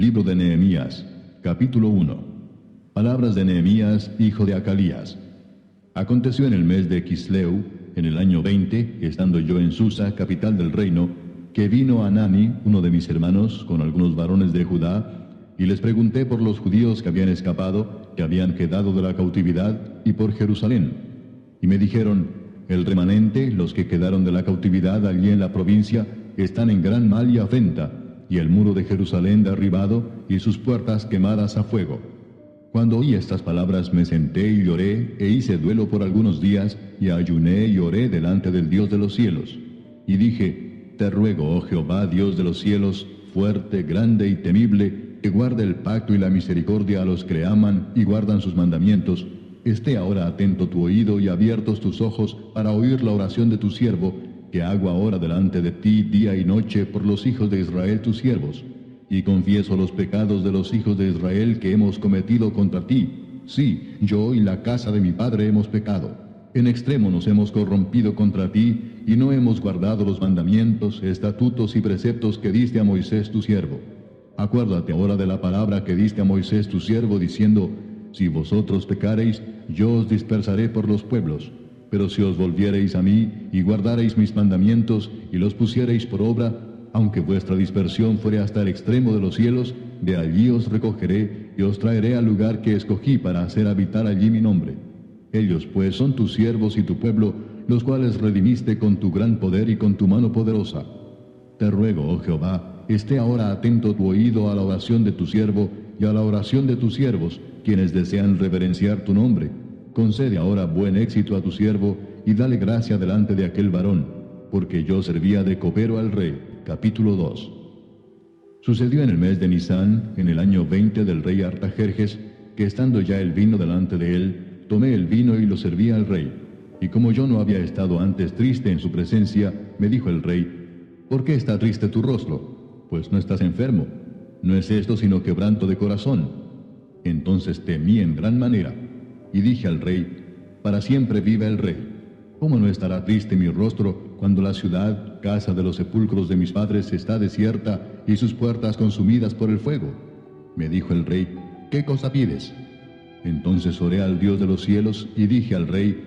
Libro de Nehemías, capítulo 1. Palabras de Nehemías, hijo de Acalías. Aconteció en el mes de Quisleu, en el año 20, estando yo en Susa, capital del reino, que vino Hanani, uno de mis hermanos, con algunos varones de Judá, y les pregunté por los judíos que habían escapado, que habían quedado de la cautividad, y por Jerusalén. Y me dijeron: el remanente, los que quedaron de la cautividad allí en la provincia, están en gran mal y afrenta, y el muro de Jerusalén derribado, y sus puertas quemadas a fuego. Cuando oí estas palabras me senté y lloré, e hice duelo por algunos días, y ayuné y oré delante del Dios de los cielos. Y dije: te ruego, oh Jehová, Dios de los cielos, fuerte, grande y temible, que guarde el pacto y la misericordia a los que le aman y guardan sus mandamientos, esté ahora atento tu oído y abiertos tus ojos para oír la oración de tu siervo, que hago ahora delante de ti día y noche por los hijos de Israel tus siervos. Y confieso los pecados de los hijos de Israel que hemos cometido contra ti. Sí, yo y la casa de mi padre hemos pecado. En extremo nos hemos corrompido contra ti, y no hemos guardado los mandamientos, estatutos y preceptos que diste a Moisés tu siervo. Acuérdate ahora de la palabra que diste a Moisés tu siervo, diciendo: si vosotros pecareis, yo os dispersaré por los pueblos. Pero si os volviereis a mí, y guardareis mis mandamientos, y los pusiereis por obra, aunque vuestra dispersión fuere hasta el extremo de los cielos, de allí os recogeré, y os traeré al lugar que escogí para hacer habitar allí mi nombre. Ellos pues son tus siervos y tu pueblo, los cuales redimiste con tu gran poder y con tu mano poderosa. Te ruego, oh Jehová, esté ahora atento tu oído a la oración de tu siervo y a la oración de tus siervos, quienes desean reverenciar tu nombre. Concede ahora buen éxito a tu siervo, y dale gracia delante de aquel varón, porque yo servía de copero al rey. Capítulo 2. Sucedió en el mes de Nisán, en el año 20 del rey Artajerjes, que estando ya el vino delante de él, tomé el vino y lo serví al rey. Y como yo no había estado antes triste en su presencia, me dijo el rey: ¿por qué está triste tu rostro? Pues no estás enfermo. No es esto sino quebranto de corazón. Entonces temí en gran manera, y dije al rey: para siempre viva el rey. ¿Cómo no estará triste mi rostro cuando la ciudad, casa de los sepulcros de mis padres, está desierta y sus puertas consumidas por el fuego? Me dijo el rey: ¿qué cosa pides? Entonces oré al Dios de los cielos y dije al rey: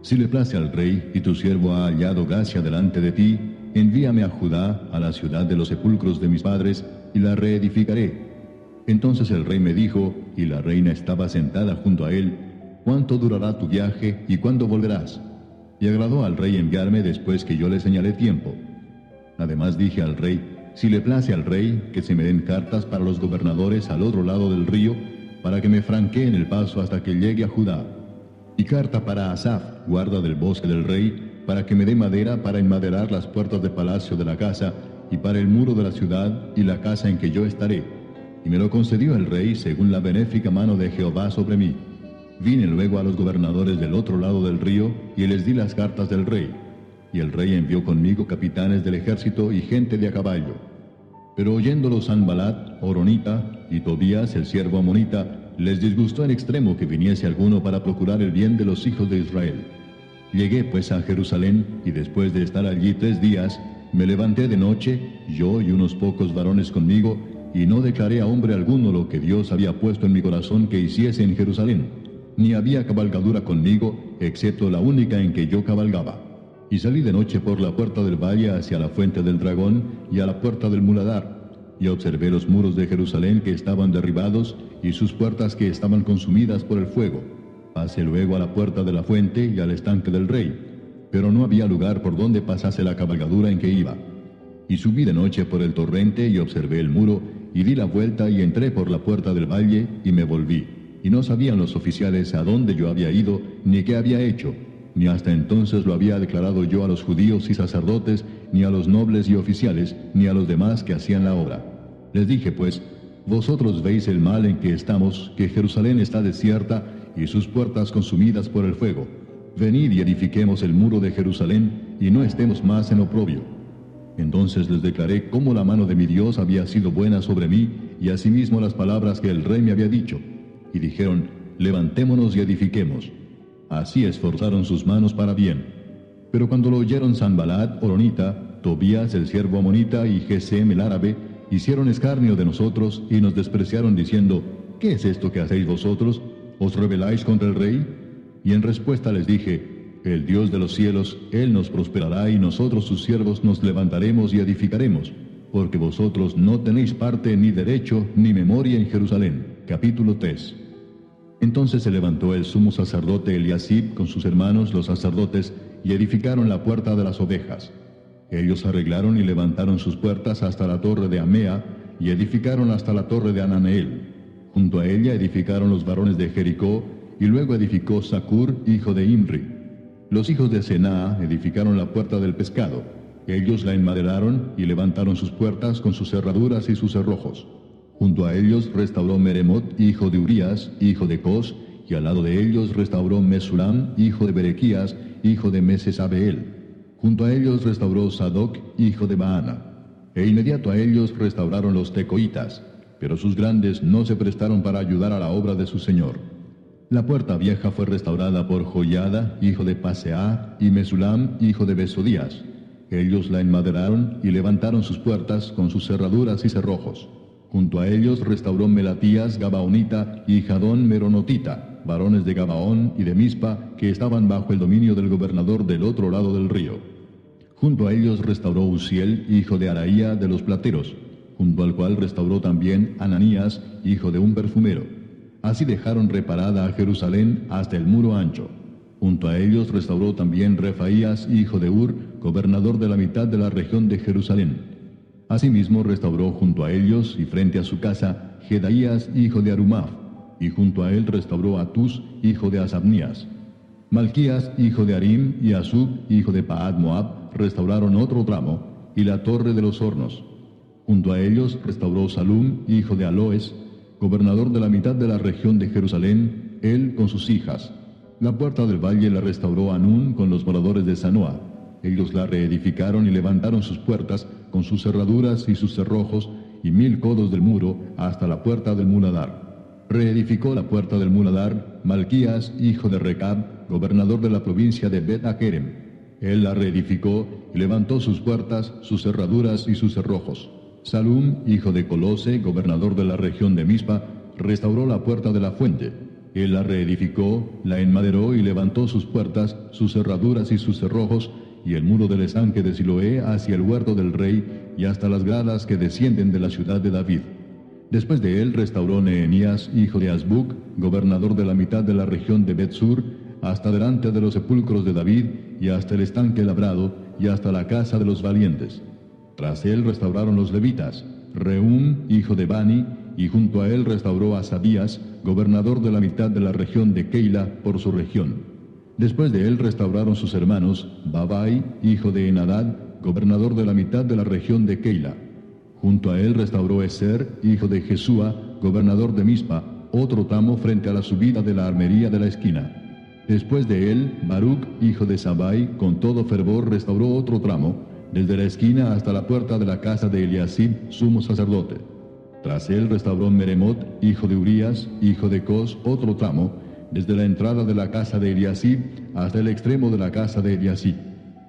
si le place al rey y tu siervo ha hallado gracia delante de ti, envíame a Judá, a la ciudad de los sepulcros de mis padres, y la reedificaré. Entonces el rey me dijo, y la reina estaba sentada junto a él: ¿cuánto durará tu viaje y cuándo volverás? Y agradó al rey enviarme después que yo le señalé tiempo. Además dije al rey: si le place al rey, que se me den cartas para los gobernadores al otro lado del río, para que me franqueen el paso hasta que llegue a Judá. Y carta para Asaf, guarda del bosque del rey, para que me dé madera para enmaderar las puertas del palacio de la casa, y para el muro de la ciudad y la casa en que yo estaré. Y me lo concedió el rey según la benéfica mano de Jehová sobre mí. Vine luego a los gobernadores del otro lado del río, y les di las cartas del rey. Y el rey envió conmigo capitanes del ejército y gente de a caballo. Pero oyéndolo Sanbalat, horonita, y Tobías, el siervo amonita, les disgustó en extremo que viniese alguno para procurar el bien de los hijos de Israel. Llegué pues a Jerusalén, y después de estar allí 3 días, me levanté de noche, yo y unos pocos varones conmigo, y no declaré a hombre alguno lo que Dios había puesto en mi corazón que hiciese en Jerusalén, ni había cabalgadura conmigo, excepto la única en que yo cabalgaba. Y salí de noche por la puerta del valle hacia la fuente del dragón y a la puerta del muladar, y observé los muros de Jerusalén que estaban derribados, y sus puertas que estaban consumidas por el fuego. Pasé luego a la puerta de la fuente y al estanque del rey, pero no había lugar por donde pasase la cabalgadura en que iba. Y subí de noche por el torrente y observé el muro, y di la vuelta y entré por la puerta del valle, y me volví. Y no sabían los oficiales a dónde yo había ido, ni qué había hecho, ni hasta entonces lo había declarado yo a los judíos y sacerdotes, ni a los nobles y oficiales, ni a los demás que hacían la obra. Les dije pues: vosotros veis el mal en que estamos, que Jerusalén está desierta, y sus puertas consumidas por el fuego. Venid y edifiquemos el muro de Jerusalén, y no estemos más en oprobio. Entonces les declaré cómo la mano de mi Dios había sido buena sobre mí, y asimismo las palabras que el rey me había dicho. Y dijeron: levantémonos y edifiquemos. Así esforzaron sus manos para bien. Pero cuando lo oyeron Sanbalat, horonita, Tobías el siervo amonita y Gesem el árabe, hicieron escarnio de nosotros y nos despreciaron diciendo, ¿qué es esto que hacéis vosotros? ¿Os rebeláis contra el rey? Y en respuesta les dije, el Dios de los cielos, Él nos prosperará y nosotros sus siervos nos levantaremos y edificaremos, porque vosotros no tenéis parte ni derecho ni memoria en Jerusalén. Capítulo 3. Entonces se levantó el sumo sacerdote Eliasib con sus hermanos los sacerdotes y edificaron la puerta de las ovejas. Ellos arreglaron y levantaron sus puertas hasta la torre de Amea y edificaron hasta la torre de Ananeel. Junto a ella edificaron los varones de Jericó y luego edificó Zacur, hijo de Imri. Los hijos de Senaa edificaron la puerta del pescado. Ellos la enmaderaron y levantaron sus puertas con sus cerraduras y sus cerrojos. Junto a ellos restauró Meremot, hijo de Urías, hijo de Cos, y al lado de ellos restauró Mesulam, hijo de Berequías, hijo de Mesesabeel. Junto a ellos restauró Sadoc, hijo de Baana. E inmediato a ellos restauraron los tecoitas, pero sus grandes no se prestaron para ayudar a la obra de su señor. La puerta vieja fue restaurada por Joiada, hijo de Paseah, y Mesulam, hijo de Besodías. Ellos la enmaderaron y levantaron sus puertas con sus cerraduras y cerrojos. Junto a ellos restauró Melatías, Gabaonita, y Jadón Meronotita, varones de Gabaón y de Mispa, que estaban bajo el dominio del gobernador del otro lado del río. Junto a ellos restauró Uziel, hijo de Araía, de los plateros, junto al cual restauró también Ananías, hijo de un perfumero. Así dejaron reparada a Jerusalén hasta el muro ancho. Junto a ellos restauró también Refaías, hijo de Ur, gobernador de la mitad de la región de Jerusalén. Asimismo restauró junto a ellos y frente a su casa Jedaías, hijo de Arumaf, y junto a él restauró Atus, hijo de Asabnías. Malquías, hijo de Arim, y Asub, hijo de Paad Moab, restauraron otro tramo, y la torre de los hornos. Junto a ellos restauró Salum, hijo de Aloes, gobernador de la mitad de la región de Jerusalén, él con sus hijas. La puerta del valle la restauró Anún con los moradores de Sanoa. Ellos la reedificaron y levantaron sus puertas con sus cerraduras y sus cerrojos, y 1000 codos del muro hasta la puerta del Muladar. Reedificó la puerta del Muladar Malquías, hijo de Recab, gobernador de la provincia de Bet-Akerem. Él la reedificó y levantó sus puertas, sus cerraduras y sus cerrojos. Salum, hijo de Colose, gobernador de la región de Mispa, restauró la puerta de la fuente. Él la reedificó, la enmaderó y levantó sus puertas, sus cerraduras y sus cerrojos, y el muro del estanque de Siloé hacia el huerto del rey y hasta las gradas que descienden de la ciudad de David. Después de él restauró Nehemías, hijo de Azbuc, gobernador de la mitad de la región de Bet-Sur, hasta delante de los sepulcros de David y hasta el estanque labrado y hasta la casa de los valientes. Tras él restauraron los levitas, Reum, hijo de Bani, y junto a él restauró a Sabías, gobernador de la mitad de la región de Keila por su región. Después de él restauraron sus hermanos, Babai, hijo de Enadad, gobernador de la mitad de la región de Keila. Junto a él restauró Eser, hijo de Jesúa, gobernador de Mispa, otro tramo frente a la subida de la armería de la esquina. Después de él, Baruc, hijo de Sabai, con todo fervor restauró otro tramo, desde la esquina hasta la puerta de la casa de Eliasib, sumo sacerdote. Tras él restauró Meremot, hijo de Urías, hijo de Cos, otro tramo, desde la entrada de la casa de Eliasib hasta el extremo de la casa de Eliasib.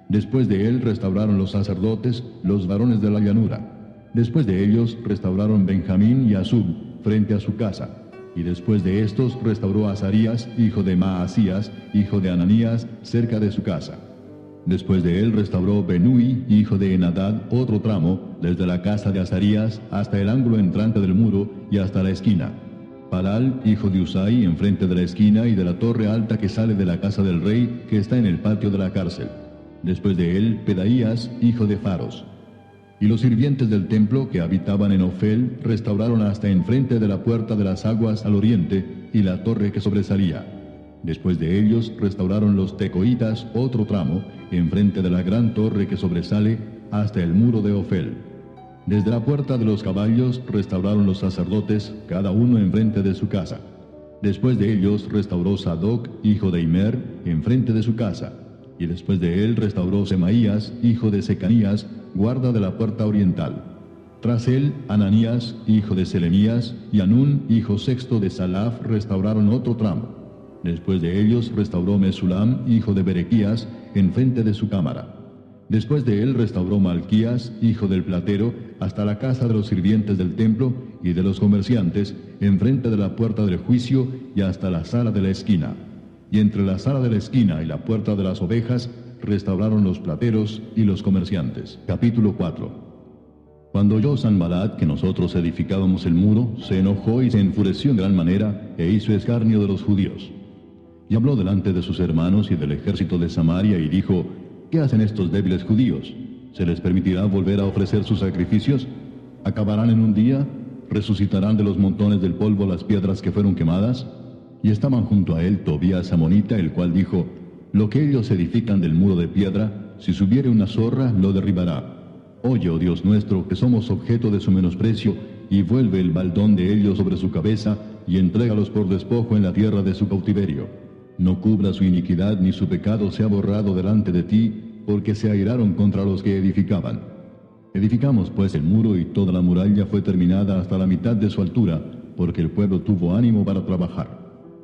Después de él restauraron los sacerdotes, los varones de la llanura. Después de ellos restauraron Benjamín y Asub, frente a su casa. Y después de estos restauró a Azarías, hijo de Maasías, hijo de Ananías, cerca de su casa. Después de él restauró Benui, hijo de Enadad, otro tramo, desde la casa de Azarías hasta el ángulo entrante del muro y hasta la esquina. Palal, hijo de Usai, enfrente de la esquina y de la torre alta que sale de la casa del rey, que está en el patio de la cárcel. Después de él, Pedaías, hijo de Faros. Y los sirvientes del templo que habitaban en Ofel restauraron hasta enfrente de la puerta de las aguas al oriente y la torre que sobresalía. Después de ellos restauraron los tecoitas otro tramo, enfrente de la gran torre que sobresale hasta el muro de Ofel. Desde la puerta de los caballos restauraron los sacerdotes, cada uno enfrente de su casa. Después de ellos restauró Sadoc, hijo de Imer, enfrente de su casa. Y después de él restauró Semaías, hijo de Secanías, guarda de la puerta oriental. Tras él, Ananías, hijo de Selemías, y Anún, hijo sexto de Salaf, restauraron otro tramo. Después de ellos restauró Mesulam, hijo de Berequías, enfrente de su cámara. Después de él restauró Malquías, hijo del platero, hasta la casa de los sirvientes del templo y de los comerciantes, enfrente de la puerta del juicio y hasta la sala de la esquina. Y entre la sala de la esquina y la puerta de las ovejas, restauraron los plateros y los comerciantes. Capítulo 4. Cuando oyó Sanballat que nosotros edificábamos el muro, se enojó y se enfureció en gran manera, e hizo escarnio de los judíos. Y habló delante de sus hermanos y del ejército de Samaria, y dijo: ¿Qué hacen estos débiles judíos? ¿Se les permitirá volver a ofrecer sus sacrificios? ¿Acabarán en un día? ¿Resucitarán de los montones del polvo las piedras que fueron quemadas? Y estaban junto a él Tobías amonita, el cual dijo: Lo que ellos edifican del muro de piedra, si subiere una zorra, lo derribará. Oye, oh Dios nuestro, que somos objeto de su menosprecio, y vuelve el baldón de ellos sobre su cabeza, y entrégalos por despojo en la tierra de su cautiverio. No cubra su iniquidad, ni su pecado sea borrado delante de ti, porque se airaron contra los que edificaban. Edificamos pues el muro, y toda la muralla fue terminada hasta la mitad de su altura, porque el pueblo tuvo ánimo para trabajar.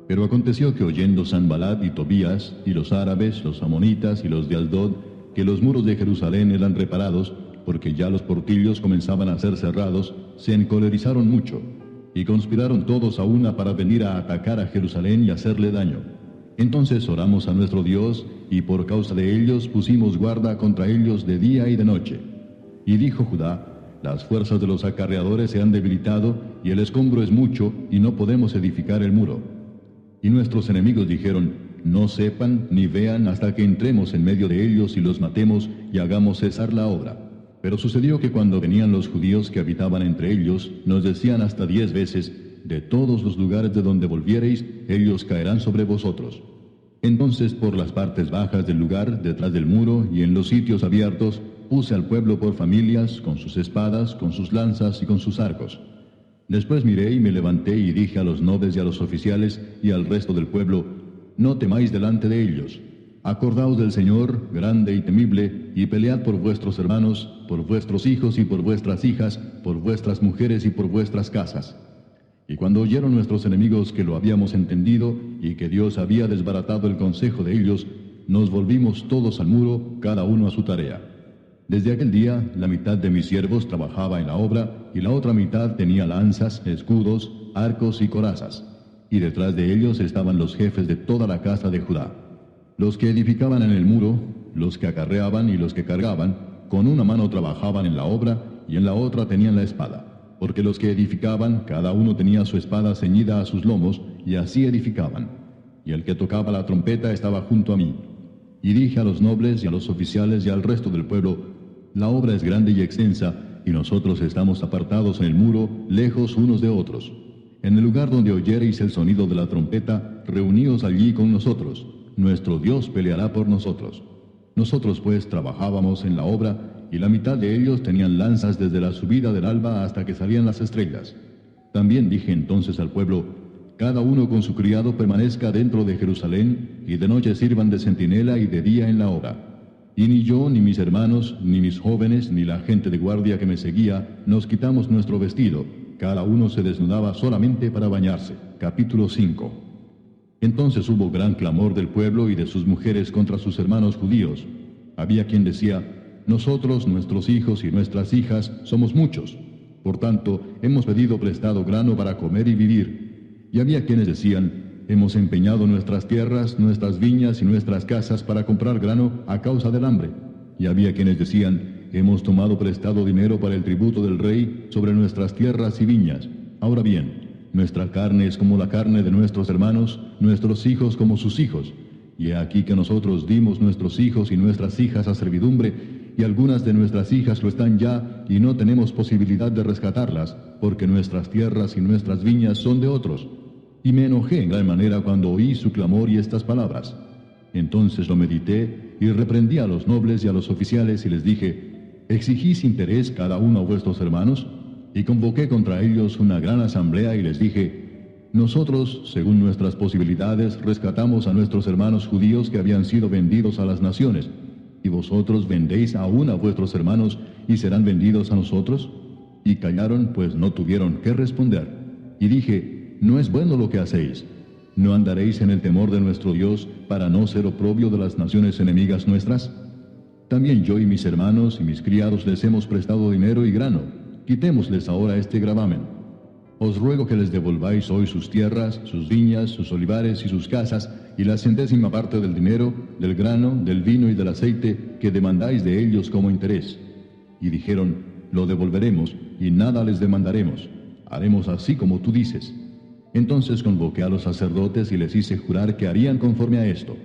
Pero aconteció que oyendo Sanballat y Tobías, y los árabes, los amonitas y los de Asdod, que los muros de Jerusalén eran reparados, porque ya los portillos comenzaban a ser cerrados, se encolerizaron mucho, y conspiraron todos a una para venir a atacar a Jerusalén y hacerle daño. Entonces oramos a nuestro Dios, y por causa de ellos pusimos guarda contra ellos de día y de noche. Y dijo Judá: Las fuerzas de los acarreadores se han debilitado, y el escombro es mucho, y no podemos edificar el muro. Y nuestros enemigos dijeron: No sepan ni vean hasta que entremos en medio de ellos y los matemos, y hagamos cesar la obra. Pero sucedió que cuando venían los judíos que habitaban entre ellos, nos decían hasta 10 veces: De todos los lugares de donde volviereis, ellos caerán sobre vosotros. Entonces por las partes bajas del lugar, detrás del muro, y en los sitios abiertos, puse al pueblo por familias, con sus espadas, con sus lanzas y con sus arcos. Después miré y me levanté y dije a los nobles y a los oficiales y al resto del pueblo: No temáis delante de ellos. Acordaos del Señor, grande y temible, y pelead por vuestros hermanos, por vuestros hijos y por vuestras hijas, por vuestras mujeres y por vuestras casas. Y cuando oyeron nuestros enemigos que lo habíamos entendido, y que Dios había desbaratado el consejo de ellos, nos volvimos todos al muro, cada uno a su tarea. Desde aquel día, la mitad de mis siervos trabajaba en la obra, y la otra mitad tenía lanzas, escudos, arcos y corazas. Y detrás de ellos estaban los jefes de toda la casa de Judá. Los que edificaban en el muro, los que acarreaban y los que cargaban, con una mano trabajaban en la obra, y en la otra tenían la espada. Porque los que edificaban, cada uno tenía su espada ceñida a sus lomos, y así edificaban. Y el que tocaba la trompeta estaba junto a mí. Y dije a los nobles y a los oficiales y al resto del pueblo: La obra es grande y extensa, y nosotros estamos apartados en el muro, lejos unos de otros. En el lugar donde oyereis el sonido de la trompeta, reuníos allí con nosotros. Nuestro Dios peleará por nosotros. Nosotros pues trabajábamos en la obra, y la mitad de ellos tenían lanzas desde la subida del alba hasta que salían las estrellas. También dije entonces al pueblo: Cada uno con su criado permanezca dentro de Jerusalén, y de noche sirvan de centinela y de día en la obra. Y ni yo, ni mis hermanos, ni mis jóvenes, ni la gente de guardia que me seguía, nos quitamos nuestro vestido. Cada uno se desnudaba solamente para bañarse. Capítulo 5. Entonces hubo gran clamor del pueblo y de sus mujeres contra sus hermanos judíos. Había quien decía: Nosotros, nuestros hijos y nuestras hijas, somos muchos. Por tanto, hemos pedido prestado grano para comer y vivir. Y había quienes decían: Hemos empeñado nuestras tierras, nuestras viñas y nuestras casas para comprar grano a causa del hambre. Y había quienes decían: Hemos tomado prestado dinero para el tributo del rey sobre nuestras tierras y viñas. Ahora bien, nuestra carne es como la carne de nuestros hermanos, nuestros hijos como sus hijos. Y he aquí que nosotros dimos nuestros hijos y nuestras hijas a servidumbre, y algunas de nuestras hijas lo están ya, y no tenemos posibilidad de rescatarlas, porque nuestras tierras y nuestras viñas son de otros. Y me enojé en gran manera cuando oí su clamor y estas palabras. Entonces lo medité, y reprendí a los nobles y a los oficiales, y les dije: ¿Exigís interés cada uno a vuestros hermanos? Y convoqué contra ellos una gran asamblea y les dije: Nosotros, según nuestras posibilidades, rescatamos a nuestros hermanos judíos que habían sido vendidos a las naciones. ¿Y vosotros vendéis aún a vuestros hermanos y serán vendidos a nosotros? Y callaron, pues no tuvieron qué responder. Y dije: No es bueno lo que hacéis. ¿No andaréis en el temor de nuestro Dios para no ser oprobio de las naciones enemigas nuestras? También yo y mis hermanos y mis criados les hemos prestado dinero y grano. Quitémosles ahora este gravamen. Os ruego que les devolváis hoy sus tierras, sus viñas, sus olivares y sus casas, y la centésima parte del dinero, del grano, del vino y del aceite que demandáis de ellos como interés. Y dijeron, lo devolveremos, y nada les demandaremos. Haremos así como tú dices. Entonces convoqué a los sacerdotes y les hice jurar que harían conforme a esto.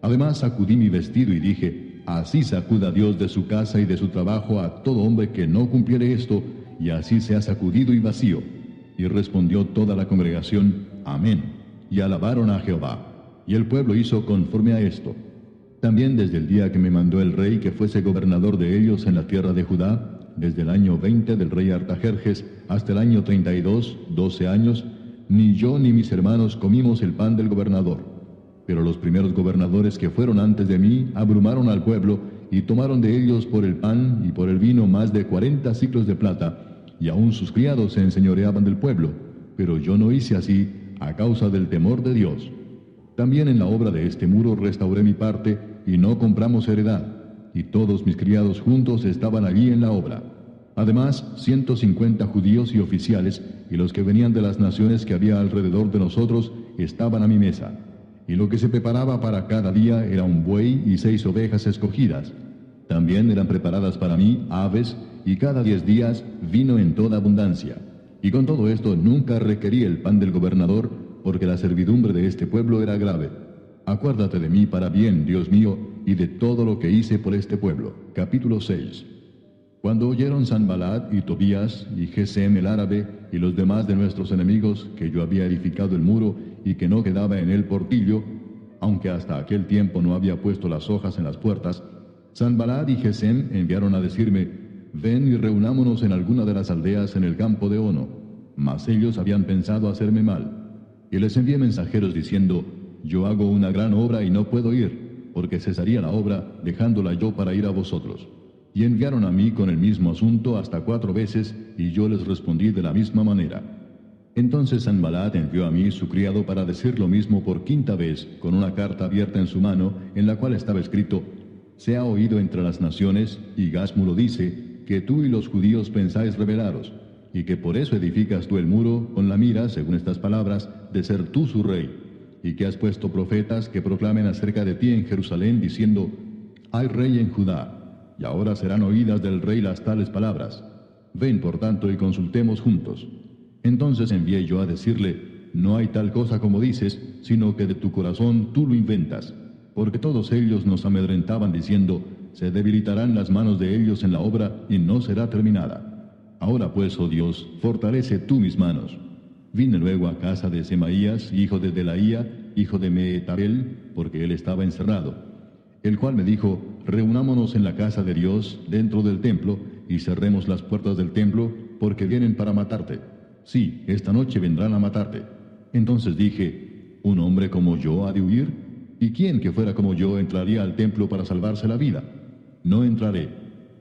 Además sacudí mi vestido y dije, así sacuda Dios de su casa y de su trabajo a todo hombre que no cumpliere esto, y así sea sacudido y vacío. Y respondió toda la congregación, amén, y alabaron a Jehová. Y el pueblo hizo conforme a esto. También desde el día que me mandó el rey que fuese gobernador de ellos en la tierra de Judá, desde el año 20 del rey Artajerjes hasta el año 32, 12 años, ni yo ni mis hermanos comimos el pan del gobernador. Pero los primeros gobernadores que fueron antes de mí abrumaron al pueblo y tomaron de ellos por el pan y por el vino más de 40 siclos de plata, y aun sus criados se enseñoreaban del pueblo, pero yo no hice así a causa del temor de Dios. También en la obra de este muro restauré mi parte, y no compramos heredad, y todos mis criados juntos estaban allí en la obra. Además, 150 judíos y oficiales, y los que venían de las naciones que había alrededor de nosotros, estaban a mi mesa. Y lo que se preparaba para cada día era un buey y 6 ovejas escogidas. También eran preparadas para mí aves, y cada 10 días vino en toda abundancia. Y con todo esto nunca requerí el pan del gobernador, porque la servidumbre de este pueblo era grave. Acuérdate de mí para bien, Dios mío, y de todo lo que hice por este pueblo. Capítulo 6. Cuando oyeron Sanballat y Tobías y Gesem el árabe y los demás de nuestros enemigos que yo había edificado el muro y que no quedaba en él portillo, aunque hasta aquel tiempo no había puesto las hojas en las puertas, Sanballat y Gesem enviaron a decirme, ven y reunámonos en alguna de las aldeas en el campo de Ono. Mas ellos habían pensado hacerme mal. Y les envié mensajeros diciendo, yo hago una gran obra y no puedo ir, porque cesaría la obra, dejándola yo para ir a vosotros. Y enviaron a mí con el mismo asunto hasta 4 veces, y yo les respondí de la misma manera. Entonces Sanballat envió a mí su criado para decir lo mismo por 5ª vez, con una carta abierta en su mano, en la cual estaba escrito, se ha oído entre las naciones, y Gasmulo dice, que tú y los judíos pensáis rebelaros, y que por eso edificas tú el muro, con la mira, según estas palabras, de ser tú su rey, y que has puesto profetas que proclamen acerca de ti en Jerusalén, diciendo, hay rey en Judá, y ahora serán oídas del rey las tales palabras. Ven, por tanto, y consultemos juntos. Entonces envié yo a decirle, no hay tal cosa como dices, sino que de tu corazón tú lo inventas, porque todos ellos nos amedrentaban diciendo, se debilitarán las manos de ellos en la obra y no será terminada. Ahora pues, oh Dios, fortalece tú mis manos. Vine luego a casa de Semaías, hijo de Delaía, hijo de Mehetabel, porque él estaba encerrado, el cual me dijo, reunámonos en la casa de Dios, dentro del templo, y cerremos las puertas del templo, porque vienen para matarte. Sí, esta noche vendrán a matarte. Entonces dije, ¿un hombre como yo ha de huir? ¿Y quién que fuera como yo entraría al templo para salvarse la vida? No entraré.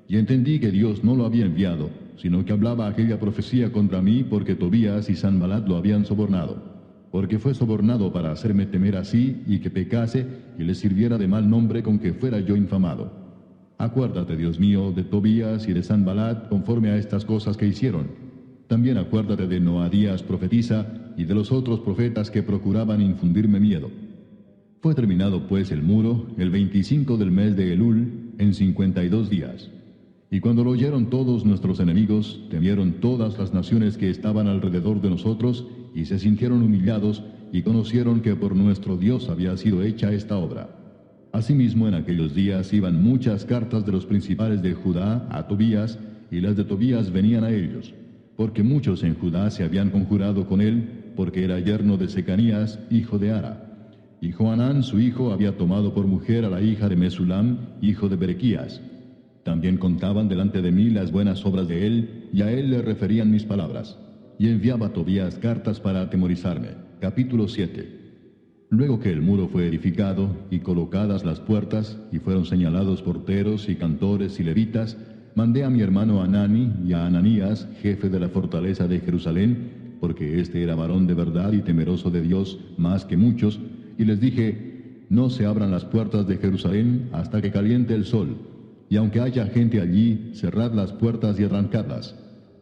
Y entendí que Dios no lo había enviado, sino que hablaba aquella profecía contra mí porque Tobías y Sanballat lo habían sobornado. Porque fue sobornado para hacerme temer así y que pecase y le sirviera de mal nombre con que fuera yo infamado. Acuérdate, Dios mío, de Tobías y de Sanballat conforme a estas cosas que hicieron. También acuérdate de Noadías profetisa y de los otros profetas que procuraban infundirme miedo. Fue terminado pues el muro el 25 del mes de Elul en 52 días. Y cuando lo oyeron todos nuestros enemigos, temieron todas las naciones que estaban alrededor de nosotros, y se sintieron humillados, y conocieron que por nuestro Dios había sido hecha esta obra. Asimismo, en aquellos días iban muchas cartas de los principales de Judá a Tobías, y las de Tobías venían a ellos, porque muchos en Judá se habían conjurado con él, porque era yerno de Secanías, hijo de Ara. Y Johanán, su hijo, había tomado por mujer a la hija de Mesulam, hijo de Berequías. También contaban delante de mí las buenas obras de él, y a él le referían mis palabras. Y enviaba a Tobías cartas para atemorizarme. Capítulo 7. Luego que el muro fue edificado, y colocadas las puertas, y fueron señalados porteros y cantores y levitas, mandé a mi hermano Anani y a Ananías, jefe de la fortaleza de Jerusalén, porque éste era varón de verdad y temeroso de Dios más que muchos, y les dije, no se abran las puertas de Jerusalén hasta que caliente el sol. y aunque haya gente allí, cerrad las puertas y arrancadlas.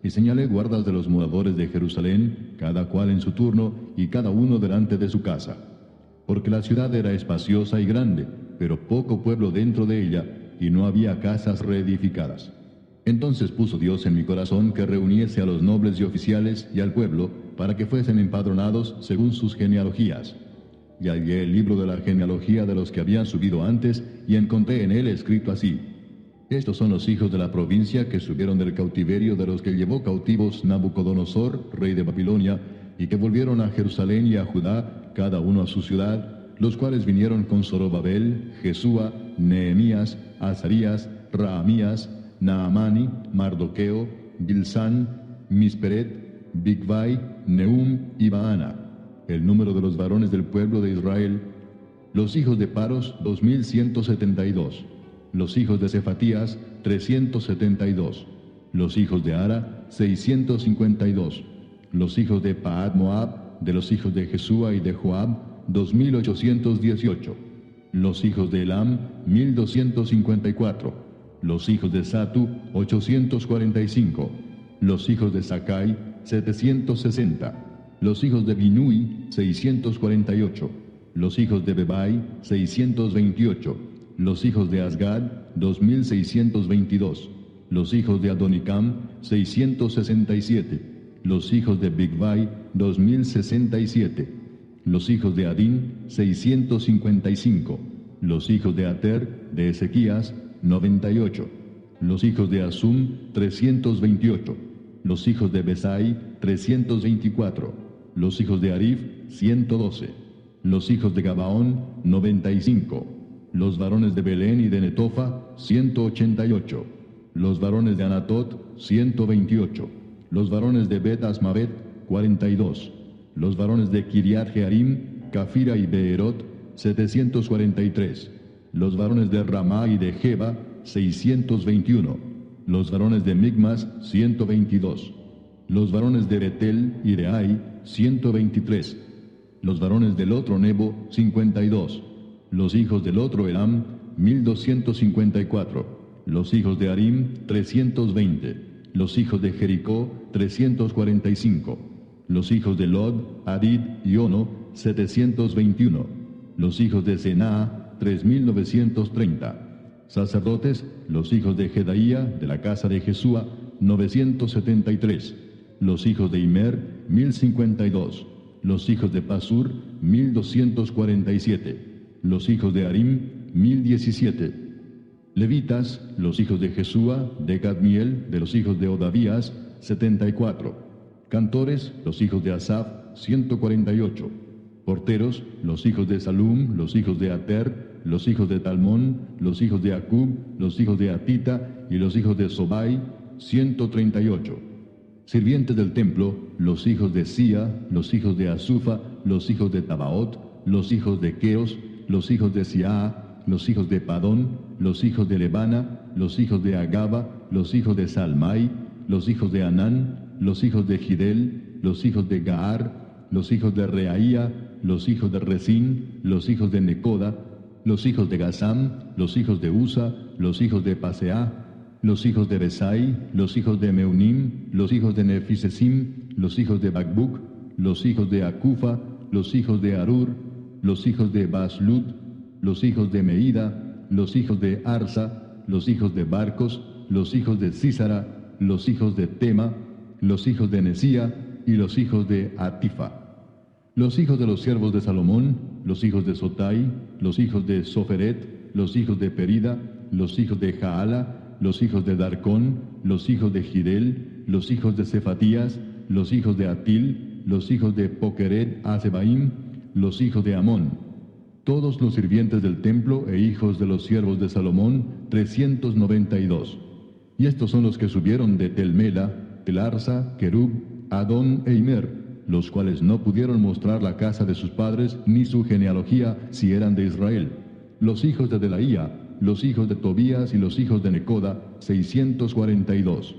Y señalé guardas de los moradores de Jerusalén, cada cual en su turno, y cada uno delante de su casa. Porque la ciudad era espaciosa y grande, pero poco pueblo dentro de ella, y no había casas reedificadas. Entonces puso Dios en mi corazón que reuniese a los nobles y oficiales y al pueblo, para que fuesen empadronados según sus genealogías. Y hallé el libro de la genealogía de los que habían subido antes, y encontré en él escrito así: Estos son los hijos de la provincia que subieron del cautiverio de los que llevó cautivos Nabucodonosor, rey de Babilonia, y que volvieron a Jerusalén y a Judá, cada uno a su ciudad, los cuales vinieron con Zorobabel, Jesúa, Nehemías, Azarías, Raamías, Naamani, Mardoqueo, Bilsán, Misperet, Bigvai, Nehum y Baana. El número de los varones del pueblo de Israel: los hijos de Paros, 2172. Los hijos de Cefatías, 372. Los hijos de Ara, 652. Los hijos de Paad Moab, de los hijos de Jesúa y de Joab, 2818. Los hijos de Elam, 1254. Los hijos de Satu, 845. Los hijos de Sakai, 760. Los hijos de Binui, 648. Los hijos de Bebai, 628. Los hijos de Asgad, 2622. Los hijos de Adonicam, 667. Los hijos de Bigvai, 2067. Los hijos de Adín, 655. Los hijos de Ater, de Ezequías, 98. Los hijos de Asum, 328. Los hijos de Besai, 324. Los hijos de Arif, 112. Los hijos de Gabaón, 95. Los varones de Belén y de Netofa, 188. Los varones de Anatot, 128. Los varones de Bet Asmavet, 42. Los varones de Kiriat Jearim, Cafira y Beerot, 743. Los varones de Ramá y de Jeba, 621. Los varones de Migmas, 122. Los varones de Betel y de Ai, 123. Los varones del otro Nebo, 52. Los hijos del otro Elam, 1254. Los hijos de Arim, 320. Los hijos de Jericó, 345. Los hijos de Lod, Hadid y Ono, 721. Los hijos de Senaa, 3930. Sacerdotes, los hijos de Jedaía, de la casa de Jesúa, 973. Los hijos de Imer, 1052. Los hijos de Pasur, 1247. Los hijos de Arim, 1017. Levitas, los hijos de Jesúa, de Cadmiel, de los hijos de Odavías, 74. Cantores, los hijos de Asaf, 148. Porteros, los hijos de Salum, los hijos de Ater, los hijos de Talmón, los hijos de Acub, los hijos de Atita y los hijos de Sobai, 138. Sirvientes del templo, los hijos de Sia, los hijos de Asufa, los hijos de Tabaot, los hijos de Queos, los hijos de Siaa, los hijos de Padón, los hijos de Lebana, los hijos de Agaba, los hijos de Salmai, los hijos de Anán, los hijos de Gidel, los hijos de Gaar, los hijos de Reaía, los hijos de Resín, los hijos de Necoda, los hijos de Gazam, los hijos de Usa, los hijos de Paseah, los hijos de Besai, los hijos de Meunim, los hijos de Nefisesim, los hijos de Bacbuc, los hijos de Acufa, los hijos de Arur, los hijos de Baslut, los hijos de Meida, los hijos de Arsa, los hijos de Barcos, los hijos de Císara, los hijos de Tema, los hijos de Nesía y los hijos de Atifa. Los hijos de los siervos de Salomón, los hijos de Sotai, los hijos de Soferet, los hijos de Perida, los hijos de Jaala, los hijos de Darcón, los hijos de Gidel, los hijos de Cefatías, los hijos de Atil, los hijos de Pokeret Asebaim, los hijos de Amón. Todos los sirvientes del templo e hijos de los siervos de Salomón, 392. Y estos son los que subieron de Telmela, Telarsa, Kerub, Adón e Imer, los cuales no pudieron mostrar la casa de sus padres ni su genealogía si eran de Israel. Los hijos de Delaía, los hijos de Tobías y los hijos de Necoda, 642.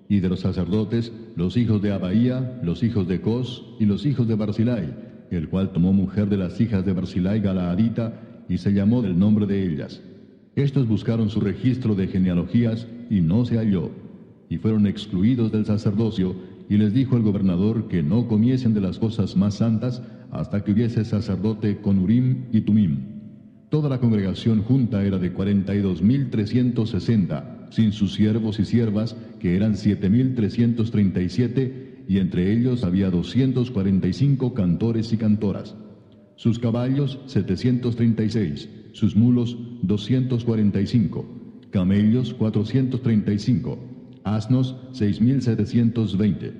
Y de los sacerdotes, los hijos de Abaía, los hijos de Cos y los hijos de Barzilai, el cual tomó mujer de las hijas de Barzilai Galaadita y se llamó del nombre de ellas. Estos buscaron su registro de genealogías y no se halló, y fueron excluidos del sacerdocio, y les dijo el gobernador que no comiesen de las cosas más santas hasta que hubiese sacerdote con Urim y Tumim. Toda la congregación junta era de 42.360, sin sus siervos y siervas, que eran 7.337, y entre ellos había 245 cantores y cantoras. Sus caballos 736, sus mulos 245, camellos 435, asnos 6.720.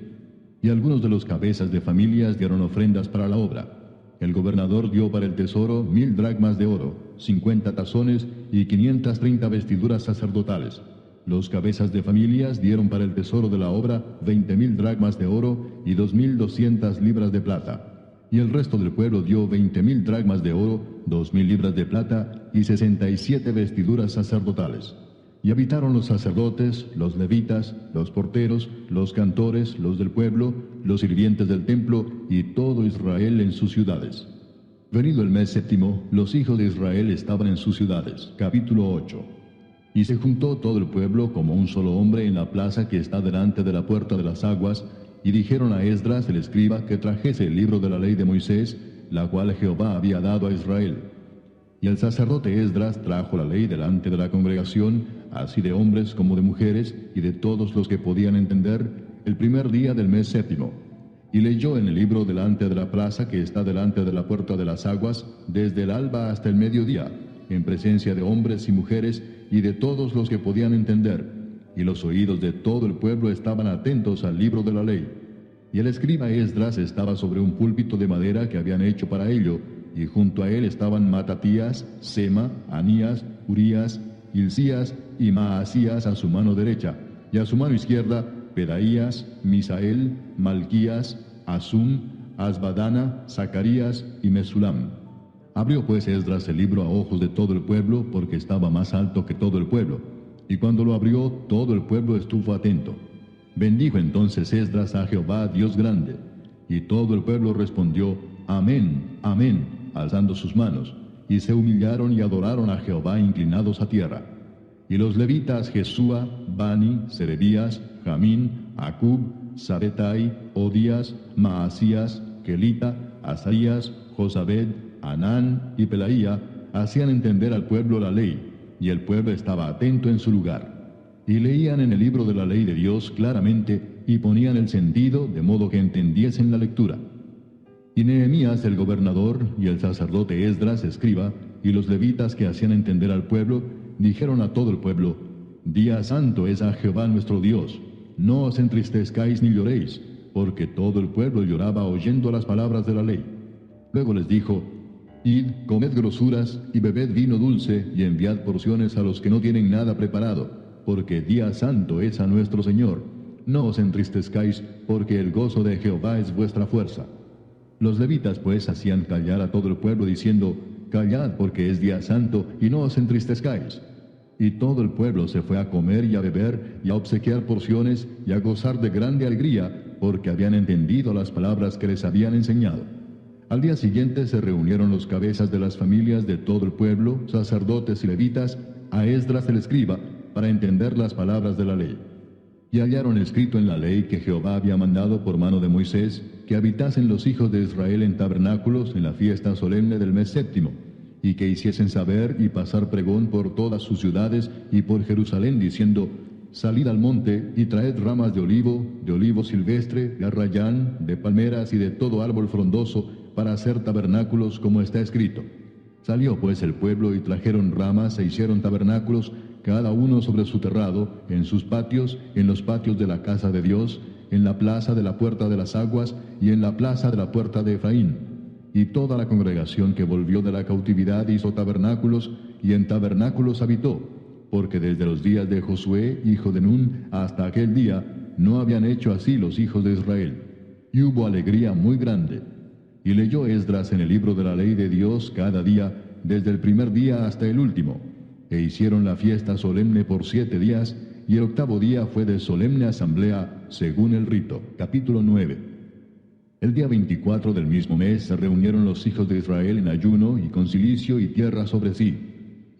Y algunos de los cabezas de familias dieron ofrendas para la obra. El gobernador dio para el tesoro 1,000 dracmas de oro, 50 tazones y 530 vestiduras sacerdotales. Los cabezas de familias dieron para el tesoro de la obra 20,000 dracmas de oro y 2,200 libras de plata. Y el resto del pueblo dio 20,000 dracmas de oro, 2,000 libras de plata y 67 vestiduras sacerdotales. Y habitaron los sacerdotes, los levitas, los porteros, los cantores, los del pueblo, los sirvientes del templo y todo Israel en sus ciudades. Venido el mes séptimo, los hijos de Israel estaban en sus ciudades. Capítulo 8. Y se juntó todo el pueblo como un solo hombre en la plaza que está delante de la puerta de las aguas, y dijeron a Esdras el escriba que trajese el libro de la ley de Moisés, la cual Jehová había dado a Israel. Y el sacerdote Esdras trajo la ley delante de la congregación, así de hombres como de mujeres, y de todos los que podían entender, el primer día del mes séptimo. Y leyó en el libro delante de la plaza que está delante de la puerta de las aguas, desde el alba hasta el mediodía, en presencia de hombres y mujeres, y de todos los que podían entender. Y los oídos de todo el pueblo estaban atentos al libro de la ley. Y el escriba Esdras estaba sobre un púlpito de madera que habían hecho para ello, y junto a él estaban Matatías, Sema, Anías, Urías, Hilcías y Maasías a su mano derecha, y a su mano izquierda Pedaías, Misael, Malquías, Asum, Asbadana, Zacarías y Mesulam. Abrió pues Esdras el libro a ojos de todo el pueblo, porque estaba más alto que todo el pueblo. Y cuando lo abrió, todo el pueblo estuvo atento. Bendijo entonces Esdras a Jehová, Dios grande. Y todo el pueblo respondió, Amén, Amén, alzando sus manos. Y se humillaron y adoraron a Jehová inclinados a tierra. Y los levitas Jesúa, Bani, Serebías, Jamín, Acub, Sabetai, Odías, Maasías, Kelita, Asaías, Josabed, Anán y Pelaía hacían entender al pueblo la ley, y el pueblo estaba atento en su lugar. Y leían en el libro de la ley de Dios claramente, y ponían el sentido de modo que entendiesen la lectura. Y Nehemías el gobernador, y el sacerdote Esdras escriba, y los levitas que hacían entender al pueblo, dijeron a todo el pueblo, Día santo es a Jehová nuestro Dios, no os entristezcáis ni lloréis, porque todo el pueblo lloraba oyendo las palabras de la ley. Luego les dijo, Id, comed grosuras y bebed vino dulce, y enviad porciones a los que no tienen nada preparado, porque día santo es a nuestro Señor. No os entristezcáis, porque el gozo de Jehová es vuestra fuerza. Los levitas pues hacían callar a todo el pueblo, diciendo, Callad, porque es día santo, y no os entristezcáis. Y todo el pueblo se fue a comer y a beber, y a obsequiar porciones, y a gozar de grande alegría, porque habían entendido las palabras que les habían enseñado. Al día siguiente se reunieron los cabezas de las familias de todo el pueblo, sacerdotes y levitas, a Esdras el escriba, para entender las palabras de la ley. Y hallaron escrito en la ley que Jehová había mandado por mano de Moisés, que habitasen los hijos de Israel en tabernáculos en la fiesta solemne del mes séptimo, y que hiciesen saber y pasar pregón por todas sus ciudades y por Jerusalén, diciendo, Salid al monte y traed ramas de olivo silvestre, de arrayán, de palmeras y de todo árbol frondoso, para hacer tabernáculos como está escrito. Salió pues el pueblo y trajeron ramas e hicieron tabernáculos, cada uno sobre su terrado, en sus patios, en los patios de la casa de Dios, en la plaza de la puerta de las aguas y en la plaza de la puerta de Efraín. Y toda la congregación que volvió de la cautividad hizo tabernáculos, y en tabernáculos habitó, porque desde los días de Josué, hijo de Nun, hasta aquel día, no habían hecho así los hijos de Israel. Y hubo alegría muy grande. Y leyó Esdras en el libro de la ley de Dios cada día, desde el primer día hasta el último. E hicieron la fiesta solemne por 7 días, y el octavo día fue de solemne asamblea, según el rito. Capítulo 9. El día 24 del mismo mes se reunieron los hijos de Israel en ayuno y con cilicio y tierra sobre sí.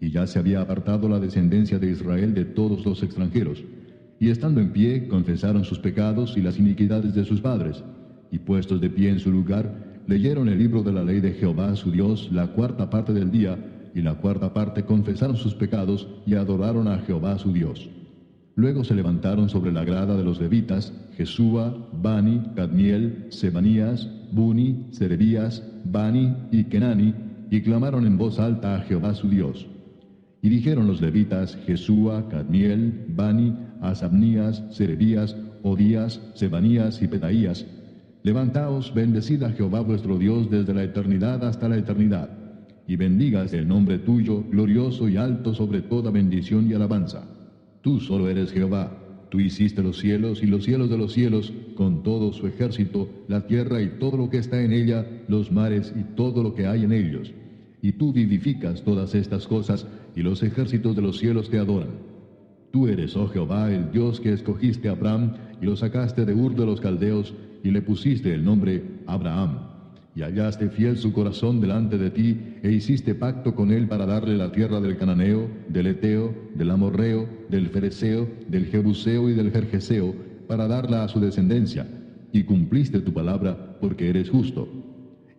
y ya se había apartado la descendencia de Israel de todos los extranjeros. Y estando en pie, confesaron sus pecados y las iniquidades de sus padres, y puestos de pie en su lugar, leyeron el libro de la ley de Jehová su Dios la cuarta parte del día, y la cuarta parte confesaron sus pecados y adoraron a Jehová su Dios. Luego se levantaron sobre la grada de los levitas, Jesúa, Bani, Cadmiel, Sebanías, Buni, Serebías, Bani y Kenani, y clamaron en voz alta a Jehová su Dios. Y dijeron los levitas, Jesúa, Cadmiel, Bani, Asabnías, Serebías, Odías, Sebanías y Pedaías: levantaos, bendecid a Jehová vuestro Dios desde la eternidad hasta la eternidad, y bendigas el nombre tuyo, glorioso y alto sobre toda bendición y alabanza. Tú solo eres Jehová. Tú hiciste los cielos y los cielos de los cielos, con todo su ejército, la tierra y todo lo que está en ella, los mares y todo lo que hay en ellos. Y tú vivificas todas estas cosas, y los ejércitos de los cielos te adoran. Tú eres, oh Jehová, el Dios que escogiste a Abraham, y lo sacaste de Ur de los Caldeos, y le pusiste el nombre Abraham. Y hallaste fiel su corazón delante de ti, e hiciste pacto con él para darle la tierra del Cananeo, del Eteo, del Amorreo, del Fereceo, del Jebuseo y del Gergeseo, para darla a su descendencia. Y cumpliste tu palabra, porque eres justo.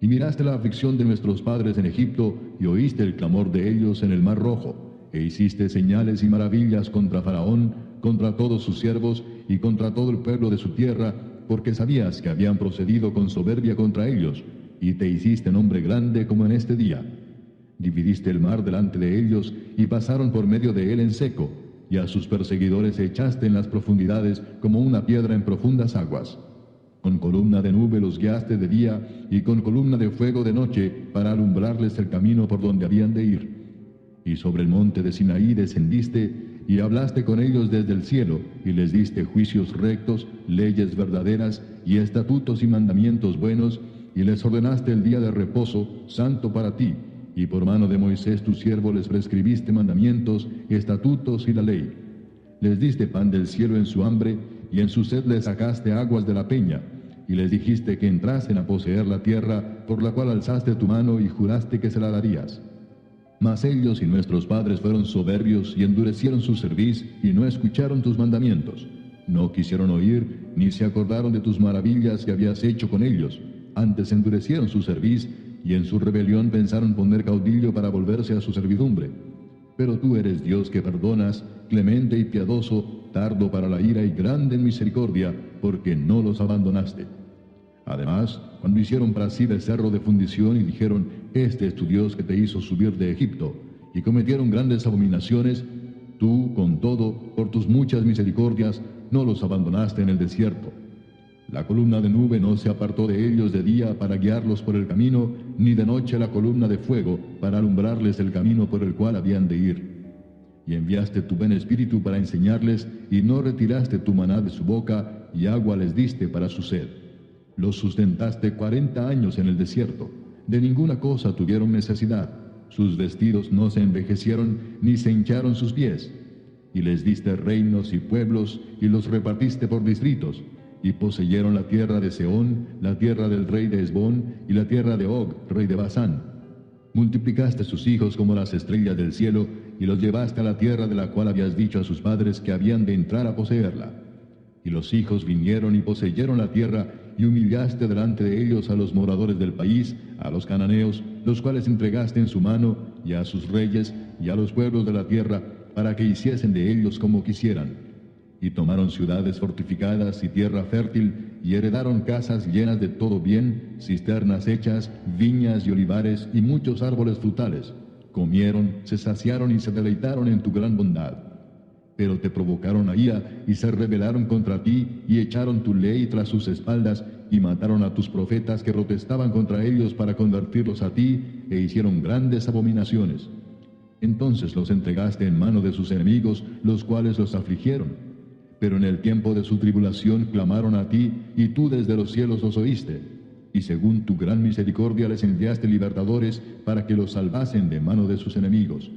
Y miraste la aflicción de nuestros padres en Egipto, y oíste el clamor de ellos en el Mar Rojo, e hiciste señales y maravillas contra Faraón, contra todos sus siervos, y contra todo el pueblo de su tierra, porque sabías que habían procedido con soberbia contra ellos, y te hiciste nombre grande como en este día. Dividiste el mar delante de ellos, y pasaron por medio de él en seco, y a sus perseguidores echaste en las profundidades como una piedra en profundas aguas. Con columna de nube los guiaste de día, y con columna de fuego de noche, para alumbrarles el camino por donde habían de ir. Y sobre el monte de Sinaí descendiste, y hablaste con ellos desde el cielo, y les diste juicios rectos, leyes verdaderas, y estatutos y mandamientos buenos, y les ordenaste el día de reposo, santo para ti, y por mano de Moisés tu siervo les prescribiste mandamientos, estatutos y la ley. Les diste pan del cielo en su hambre, y en su sed les sacaste aguas de la peña, y les dijiste que entrasen a poseer la tierra, por la cual alzaste tu mano y juraste que se la darías. Mas ellos y nuestros padres fueron soberbios y endurecieron su cerviz, y no escucharon tus mandamientos. No quisieron oír, ni se acordaron de tus maravillas que habías hecho con ellos. Antes endurecieron su cerviz, y en su rebelión pensaron poner caudillo para volverse a su servidumbre. Pero tú eres Dios que perdonas, clemente y piadoso, tardo para la ira y grande en misericordia, porque no los abandonaste. Además, cuando hicieron para sí becerro de fundición y dijeron, este es tu Dios que te hizo subir de Egipto, y cometieron grandes abominaciones, tú, con todo, por tus muchas misericordias, no los abandonaste en el desierto. La columna de nube no se apartó de ellos de día para guiarlos por el camino, ni de noche la columna de fuego para alumbrarles el camino por el cual habían de ir. Y enviaste tu buen espíritu para enseñarles, y no retiraste tu maná de su boca, y agua les diste para su sed. Los sustentaste 40 años en el desierto. De ninguna cosa tuvieron necesidad. Sus vestidos no se envejecieron, ni se hincharon sus pies. Y les diste reinos y pueblos, y los repartiste por distritos. Y poseyeron la tierra de Sehón, la tierra del rey de Hesbón, y la tierra de Og, rey de Basán. Multiplicaste sus hijos como las estrellas del cielo, y los llevaste a la tierra de la cual habías dicho a sus padres que habían de entrar a poseerla. Y los hijos vinieron y poseyeron la tierra, y humillaste delante de ellos a los moradores del país, a los cananeos, los cuales entregaste en su mano, y a sus reyes, y a los pueblos de la tierra, para que hiciesen de ellos como quisieran. Y tomaron ciudades fortificadas y tierra fértil, y heredaron casas llenas de todo bien, cisternas hechas, viñas y olivares, y muchos árboles frutales. Comieron, se saciaron y se deleitaron en tu gran bondad. Pero te provocaron a ira, y se rebelaron contra ti, y echaron tu ley tras sus espaldas, y mataron a tus profetas que protestaban contra ellos para convertirlos a ti, e hicieron grandes abominaciones. Entonces los entregaste en mano de sus enemigos, los cuales los afligieron. Pero en el tiempo de su tribulación clamaron a ti, y tú desde los cielos los oíste. Y según tu gran misericordia les enviaste libertadores para que los salvasen de mano de sus enemigos.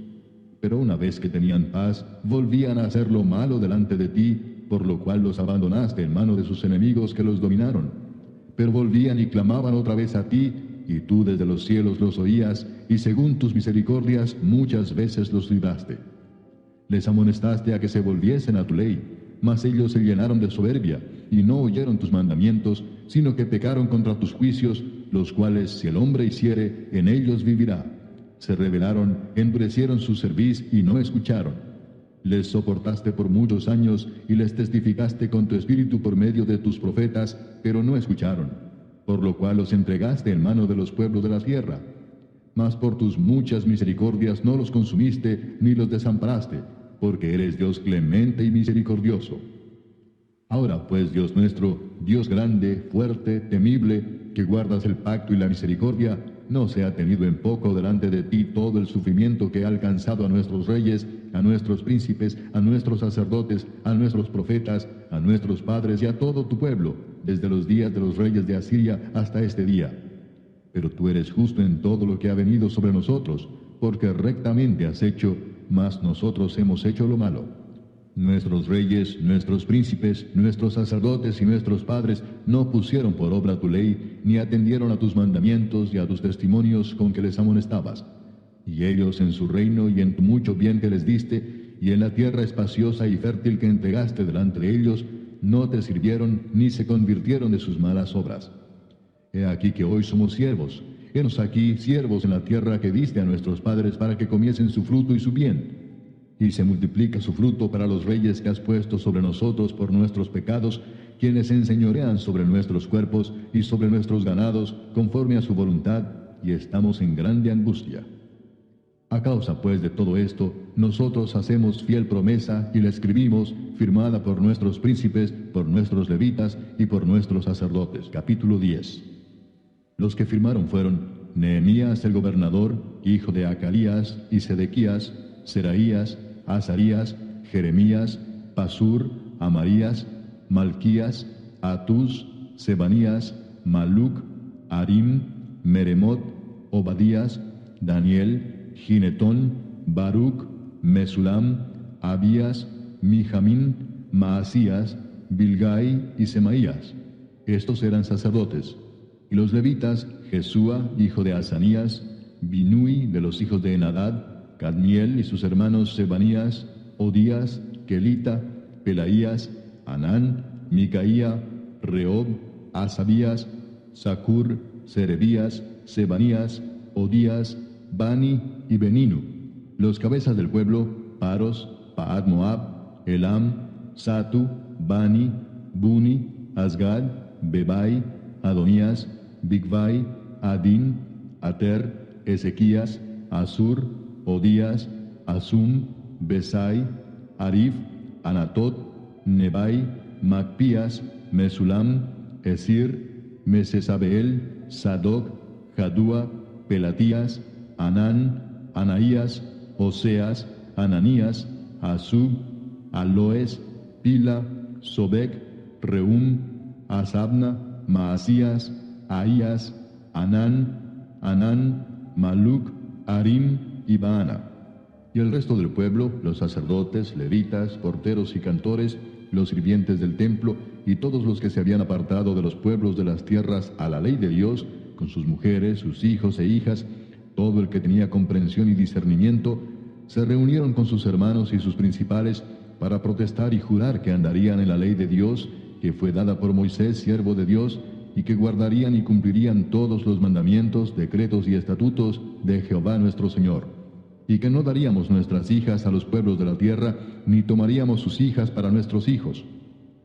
Pero una vez que tenían paz, volvían a hacer lo malo delante de ti, por lo cual los abandonaste en mano de sus enemigos que los dominaron. Pero volvían y clamaban otra vez a ti, y tú desde los cielos los oías, y según tus misericordias muchas veces los libraste. Les amonestaste a que se volviesen a tu ley, mas ellos se llenaron de soberbia, y no oyeron tus mandamientos, sino que pecaron contra tus juicios, los cuales si el hombre hiciere, en ellos vivirá. Se rebelaron, endurecieron su cerviz y no escucharon. Les soportaste por muchos años, y les testificaste con tu espíritu por medio de tus profetas, pero no escucharon, por lo cual los entregaste en mano de los pueblos de la tierra. Mas por tus muchas misericordias no los consumiste, ni los desamparaste, porque eres Dios clemente y misericordioso. Ahora pues, Dios nuestro, Dios grande, fuerte, temible, que guardas el pacto y la misericordia, no sea tenido en poco delante de ti todo el sufrimiento que ha alcanzado a nuestros reyes, a nuestros príncipes, a nuestros sacerdotes, a nuestros profetas, a nuestros padres y a todo tu pueblo, desde los días de los reyes de Asiria hasta este día. Pero tú eres justo en todo lo que ha venido sobre nosotros, porque rectamente has hecho, mas nosotros hemos hecho lo malo. Nuestros reyes, nuestros príncipes, nuestros sacerdotes y nuestros padres no pusieron por obra tu ley, ni atendieron a tus mandamientos y a tus testimonios con que les amonestabas. Y ellos en su reino y en tu mucho bien que les diste, y en la tierra espaciosa y fértil que entregaste delante de ellos, no te sirvieron ni se convirtieron de sus malas obras. He aquí que hoy somos siervos. Henos aquí siervos en la tierra que diste a nuestros padres para que comiesen su fruto y su bien. Y se multiplica su fruto para los reyes que has puesto sobre nosotros por nuestros pecados, quienes se enseñorean sobre nuestros cuerpos y sobre nuestros ganados, conforme a su voluntad, y estamos en grande angustia. A causa pues de todo esto, nosotros hacemos fiel promesa y la escribimos, firmada por nuestros príncipes, por nuestros levitas y por nuestros sacerdotes. Capítulo 10. Los que firmaron fueron Nehemías el gobernador, hijo de Acalías, y Sedequías, Seraías, Azarías, Jeremías, Pasur, Amarías, Malquías, Atús, Sebanías, Maluc, Arim, Meremot, Obadías, Daniel, Ginetón, Baruc, Mesulam, Abías, Mijamín, Maasías, Bilgai y Semaías. Estos eran sacerdotes. Y los levitas, Jesúa, hijo de Asanías, Binui de los hijos de Enadad, Cadmiel y sus hermanos Sebanías, Odías, Kelita, Pelaías, Anán, Micaía, Reob, Asabías, Zacur, Serebías, Sebanías, Odías, Bani y Beninu. Los cabezas del pueblo, Paros, Paad Moab, Elam, Satu, Bani, Buni, Asgad, Bebai, Adonías, Bigvai, Adin, Ater, Ezequías, Asur, Odías, Asum, Besai, Arif, Anatot, Nebai, Macpías, Mesulam, Esir, Mesesabeel, Sadoc, Jadúa, Pelatías, Anán, Anaías, Oseas, Ananías, Asub, Aloes, Pila, Sobek, Reum, Asabna, Maasías, Ahías, Anán, Maluc, Arim y Baana. Y el resto del pueblo, los sacerdotes, levitas, porteros y cantores, los sirvientes del templo, y todos los que se habían apartado de los pueblos de las tierras a la ley de Dios, con sus mujeres, sus hijos e hijas, todo el que tenía comprensión y discernimiento, se reunieron con sus hermanos y sus principales para protestar y jurar que andarían en la ley de Dios, que fue dada por Moisés, siervo de Dios, y que guardarían y cumplirían todos los mandamientos, decretos y estatutos de Jehová nuestro Señor, y que no daríamos nuestras hijas a los pueblos de la tierra, ni tomaríamos sus hijas para nuestros hijos.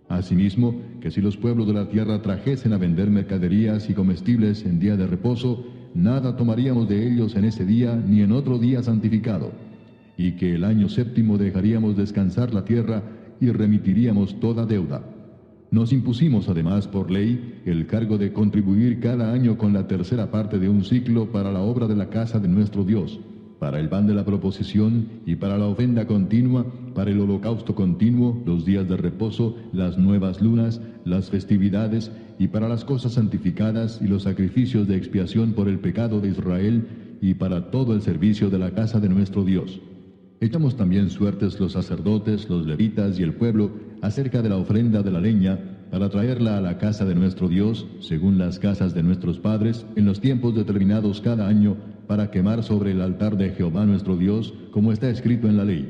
Asimismo, que si los pueblos de la tierra trajesen a vender mercaderías y comestibles en día de reposo, nada tomaríamos de ellos en ese día ni en otro día santificado, y que el año séptimo dejaríamos descansar la tierra y remitiríamos toda deuda. Nos impusimos además por ley el cargo de contribuir cada año con la tercera parte de un ciclo para la obra de la casa de nuestro Dios, para el pan de la proposición y para la ofrenda continua, para el holocausto continuo, los días de reposo, las nuevas lunas, las festividades y para las cosas santificadas y los sacrificios de expiación por el pecado de Israel y para todo el servicio de la casa de nuestro Dios. Echamos también suertes los sacerdotes, los levitas y el pueblo acerca de la ofrenda de la leña, para traerla a la casa de nuestro Dios, según las casas de nuestros padres, en los tiempos determinados cada año, para quemar sobre el altar de Jehová nuestro Dios, como está escrito en la ley.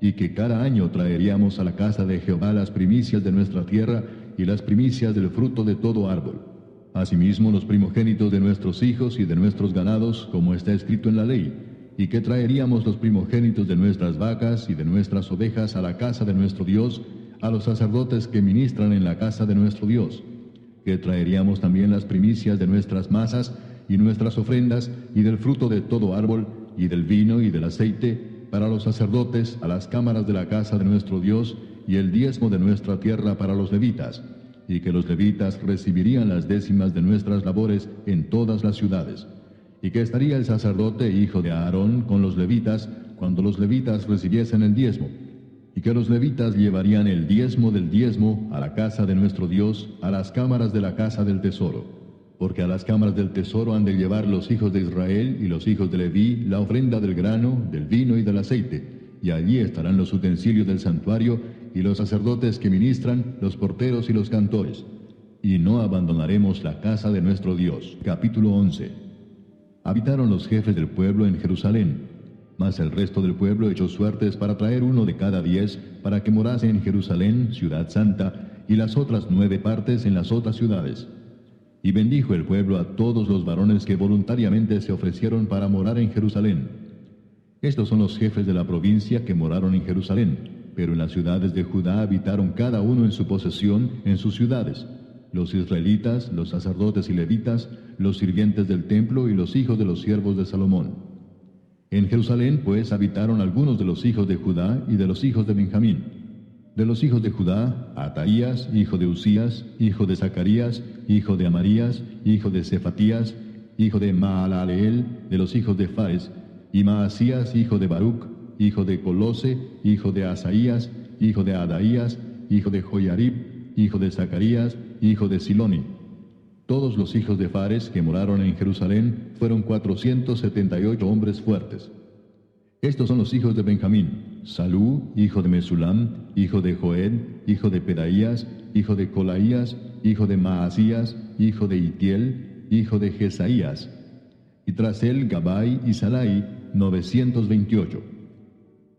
Y que cada año traeríamos a la casa de Jehová las primicias de nuestra tierra y las primicias del fruto de todo árbol. Asimismo los primogénitos de nuestros hijos y de nuestros ganados, como está escrito en la ley, y que traeríamos los primogénitos de nuestras vacas y de nuestras ovejas a la casa de nuestro Dios, a los sacerdotes que ministran en la casa de nuestro Dios, que traeríamos también las primicias de nuestras masas y nuestras ofrendas y del fruto de todo árbol y del vino y del aceite para los sacerdotes a las cámaras de la casa de nuestro Dios y el diezmo de nuestra tierra para los levitas, y que los levitas recibirían las décimas de nuestras labores en todas las ciudades, y que estaría el sacerdote hijo de Aarón con los levitas cuando los levitas recibiesen el diezmo, y que los levitas llevarían el diezmo del diezmo a la casa de nuestro Dios, a las cámaras de la casa del tesoro, porque a las cámaras del tesoro han de llevar los hijos de Israel y los hijos de Leví la ofrenda del grano, del vino y del aceite, y allí estarán los utensilios del santuario y los sacerdotes que ministran, los porteros y los cantores. Y no abandonaremos la casa de nuestro Dios. Capítulo 11. Habitaron los jefes del pueblo en Jerusalén, mas el resto del pueblo echó suertes para traer uno de cada 10, para que morase en Jerusalén, ciudad santa, y las otras 9 partes en las otras ciudades. Y bendijo el pueblo a todos los varones que voluntariamente se ofrecieron para morar en Jerusalén. Estos son los jefes de la provincia que moraron en Jerusalén, pero en las ciudades de Judá habitaron cada uno en su posesión, en sus ciudades: los israelitas, los sacerdotes y levitas, los sirvientes del templo y los hijos de los siervos de Salomón. En Jerusalén, pues, habitaron algunos de los hijos de Judá y de los hijos de Benjamín. De los hijos de Judá, Ataías, hijo de Usías, hijo de Zacarías, hijo de Amarías, hijo de Cefatías, hijo de Maalaleel, de los hijos de Fares, y Maasías, hijo de Baruc, hijo de Colose, hijo de Asaías, hijo de Adaías, hijo de Joyarib, hijo de Zacarías, hijo de Siloni. Todos los hijos de Fares que moraron en Jerusalén fueron 478 hombres fuertes. Estos son los hijos de Benjamín: Salú, hijo de Mesulam, hijo de Joed, hijo de Pedaías, hijo de Colaías, hijo de Maasías, hijo de Itiel, hijo de Jesaías. Y tras él Gabai y Salai, 928.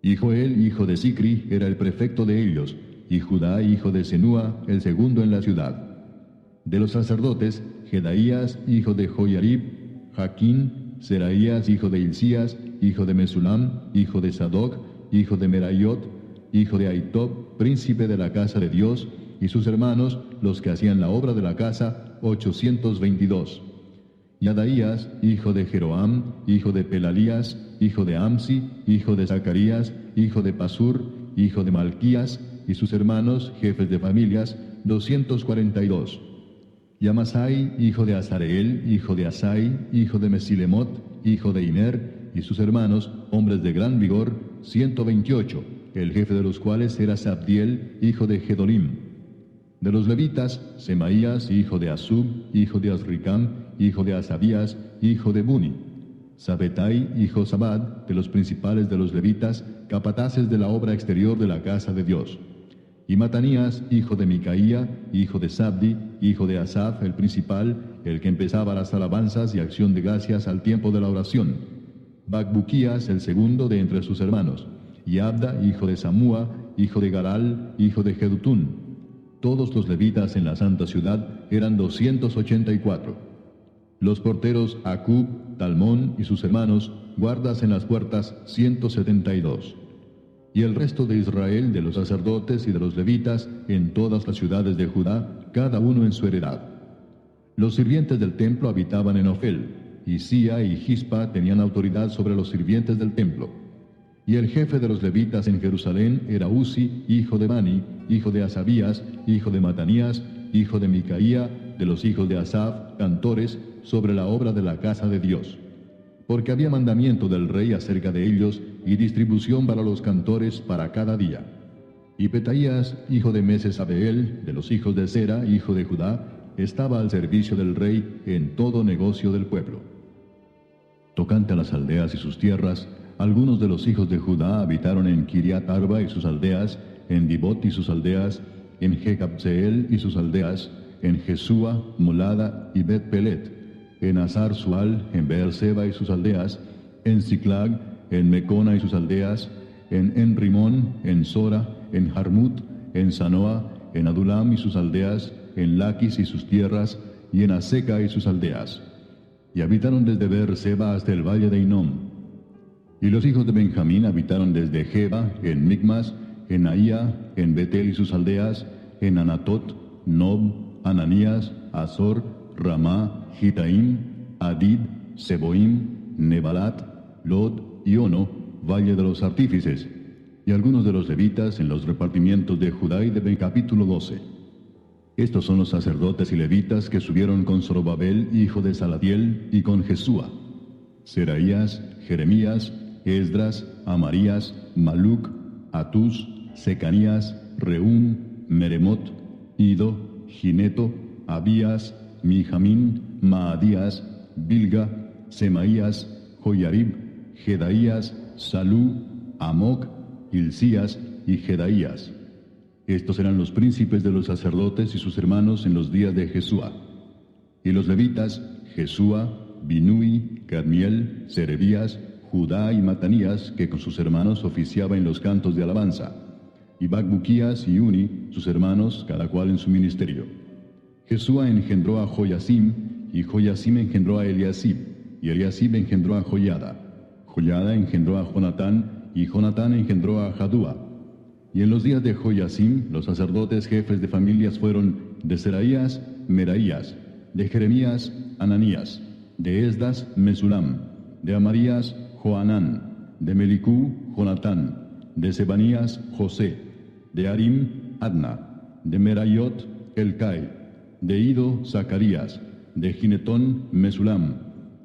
Y Joel, hijo de Sicri, era el prefecto de ellos, y Judá, hijo de Senúa, el segundo en la ciudad. De los sacerdotes, Jedaías, hijo de Joyarib, Jaquín, Seraías, hijo de Hilcías, hijo de Mesulam, hijo de Sadoc, hijo de Merayot, hijo de Ahitob, príncipe de la casa de Dios, y sus hermanos, los que hacían la obra de la casa, 822. Y Adaías, hijo de Jeroam, hijo de Pelalías, hijo de Amsi, hijo de Zacarías, hijo de Pasur, hijo de Malquías, y sus hermanos, jefes de familias, 242. Y Amasai, hijo de Azareel, hijo de Asai, hijo de Mesilemot, hijo de Iner, y sus hermanos, hombres de gran vigor, 128, el jefe de los cuales era Sabdiel, hijo de Gedolim. De los levitas, Semaías, hijo de Asub, hijo de Azricam, hijo de Asabías, hijo de Buni. Sabetai y Josabad, de los principales de los levitas, capataces de la obra exterior de la casa de Dios. Y Matanías, hijo de Micaía, hijo de Sabdi, hijo de Asaf, el principal, el que empezaba las alabanzas y acción de gracias al tiempo de la oración. Bacbuquías, el segundo de entre sus hermanos. Y Abda, hijo de Samúa, hijo de Garal, hijo de Jedutún. Todos los levitas en la santa ciudad eran 284. Los porteros Acub, Talmón y sus hermanos, guardas en las puertas, 172. Y el resto de Israel, de los sacerdotes y de los levitas, en todas las ciudades de Judá, cada uno en su heredad. Los sirvientes del templo habitaban en Ofel, y Sía y Gispa tenían autoridad sobre los sirvientes del templo. Y el jefe de los levitas en Jerusalén era Uzi, hijo de Bani, hijo de Asabías, hijo de Matanías, hijo de Micaía, de los hijos de Asaf, cantores, sobre la obra de la casa de Dios. Porque había mandamiento del rey acerca de ellos, y distribución para los cantores para cada día. Y Petaías, hijo de Mesesabeel, de los hijos de Zera, hijo de Judá, estaba al servicio del rey en todo negocio del pueblo. Tocante a las aldeas y sus tierras, algunos de los hijos de Judá habitaron en Kiriat Arba y sus aldeas, en Dibot y sus aldeas, en Jecabseel y sus aldeas, en Jesúa, Molada y Bet-Pelet, en Hazar Sual, en Beerseba y sus aldeas, en Ziklag, en Mecona y sus aldeas, en Enrimón, en Sora, en Jarmut, en Sanoa, en Adulam y sus aldeas, en Laquis y sus tierras, y en Aseca y sus aldeas. Y habitaron desde Beerseba hasta el valle de Hinnom. Y los hijos de Benjamín habitaron desde Geba, en Micmas, en Ahía, en Betel y sus aldeas, en Anatot, Nob, Ananías, Azor, Ramá, Gitaim, Adid, Seboim, Nebalat, Lod y Ono, valle de los artífices, y algunos de los levitas en los repartimientos de Judá y de Ben. Capítulo 12. Estos son los sacerdotes y levitas que subieron con Zorobabel, hijo de Salatiel, y con Jesúa: Seraías, Jeremías, Esdras, Amarías, Maluc, Atús, Secanías, Reún, Meremot, Ido, Gineto, Abías, Mijamín, Maadías, Bilga, Semaías, Joyarib, Jedaías, Salú, Amoc, Hilcías y Jedaías. Estos eran los príncipes de los sacerdotes y sus hermanos en los días de Jesúa. Y los levitas: Jesúa, Binui, Cadmiel, Serebías, Judá y Matanías, que con sus hermanos oficiaba en los cantos de alabanza, y Bacbuquías y Uni, sus hermanos, cada cual en su ministerio. Jesúa engendró a Joyasim, y Joyasim engendró a Eliasib, y Eliasib engendró a Joyada. Joyada engendró a Jonatán, y Jonatán engendró a Jadúa. Y en los días de Joyasim, los sacerdotes jefes de familias fueron: de Seraías, Meraías; de Jeremías, Ananías; de Esdas, Mesulam; de Amarías, Joanán; de Melicú, Jonatán; de Sebanías, José; de Arim, Adna; de Merayot, Elcai; de Ido, Zacarías; de Ginetón, Mesulam;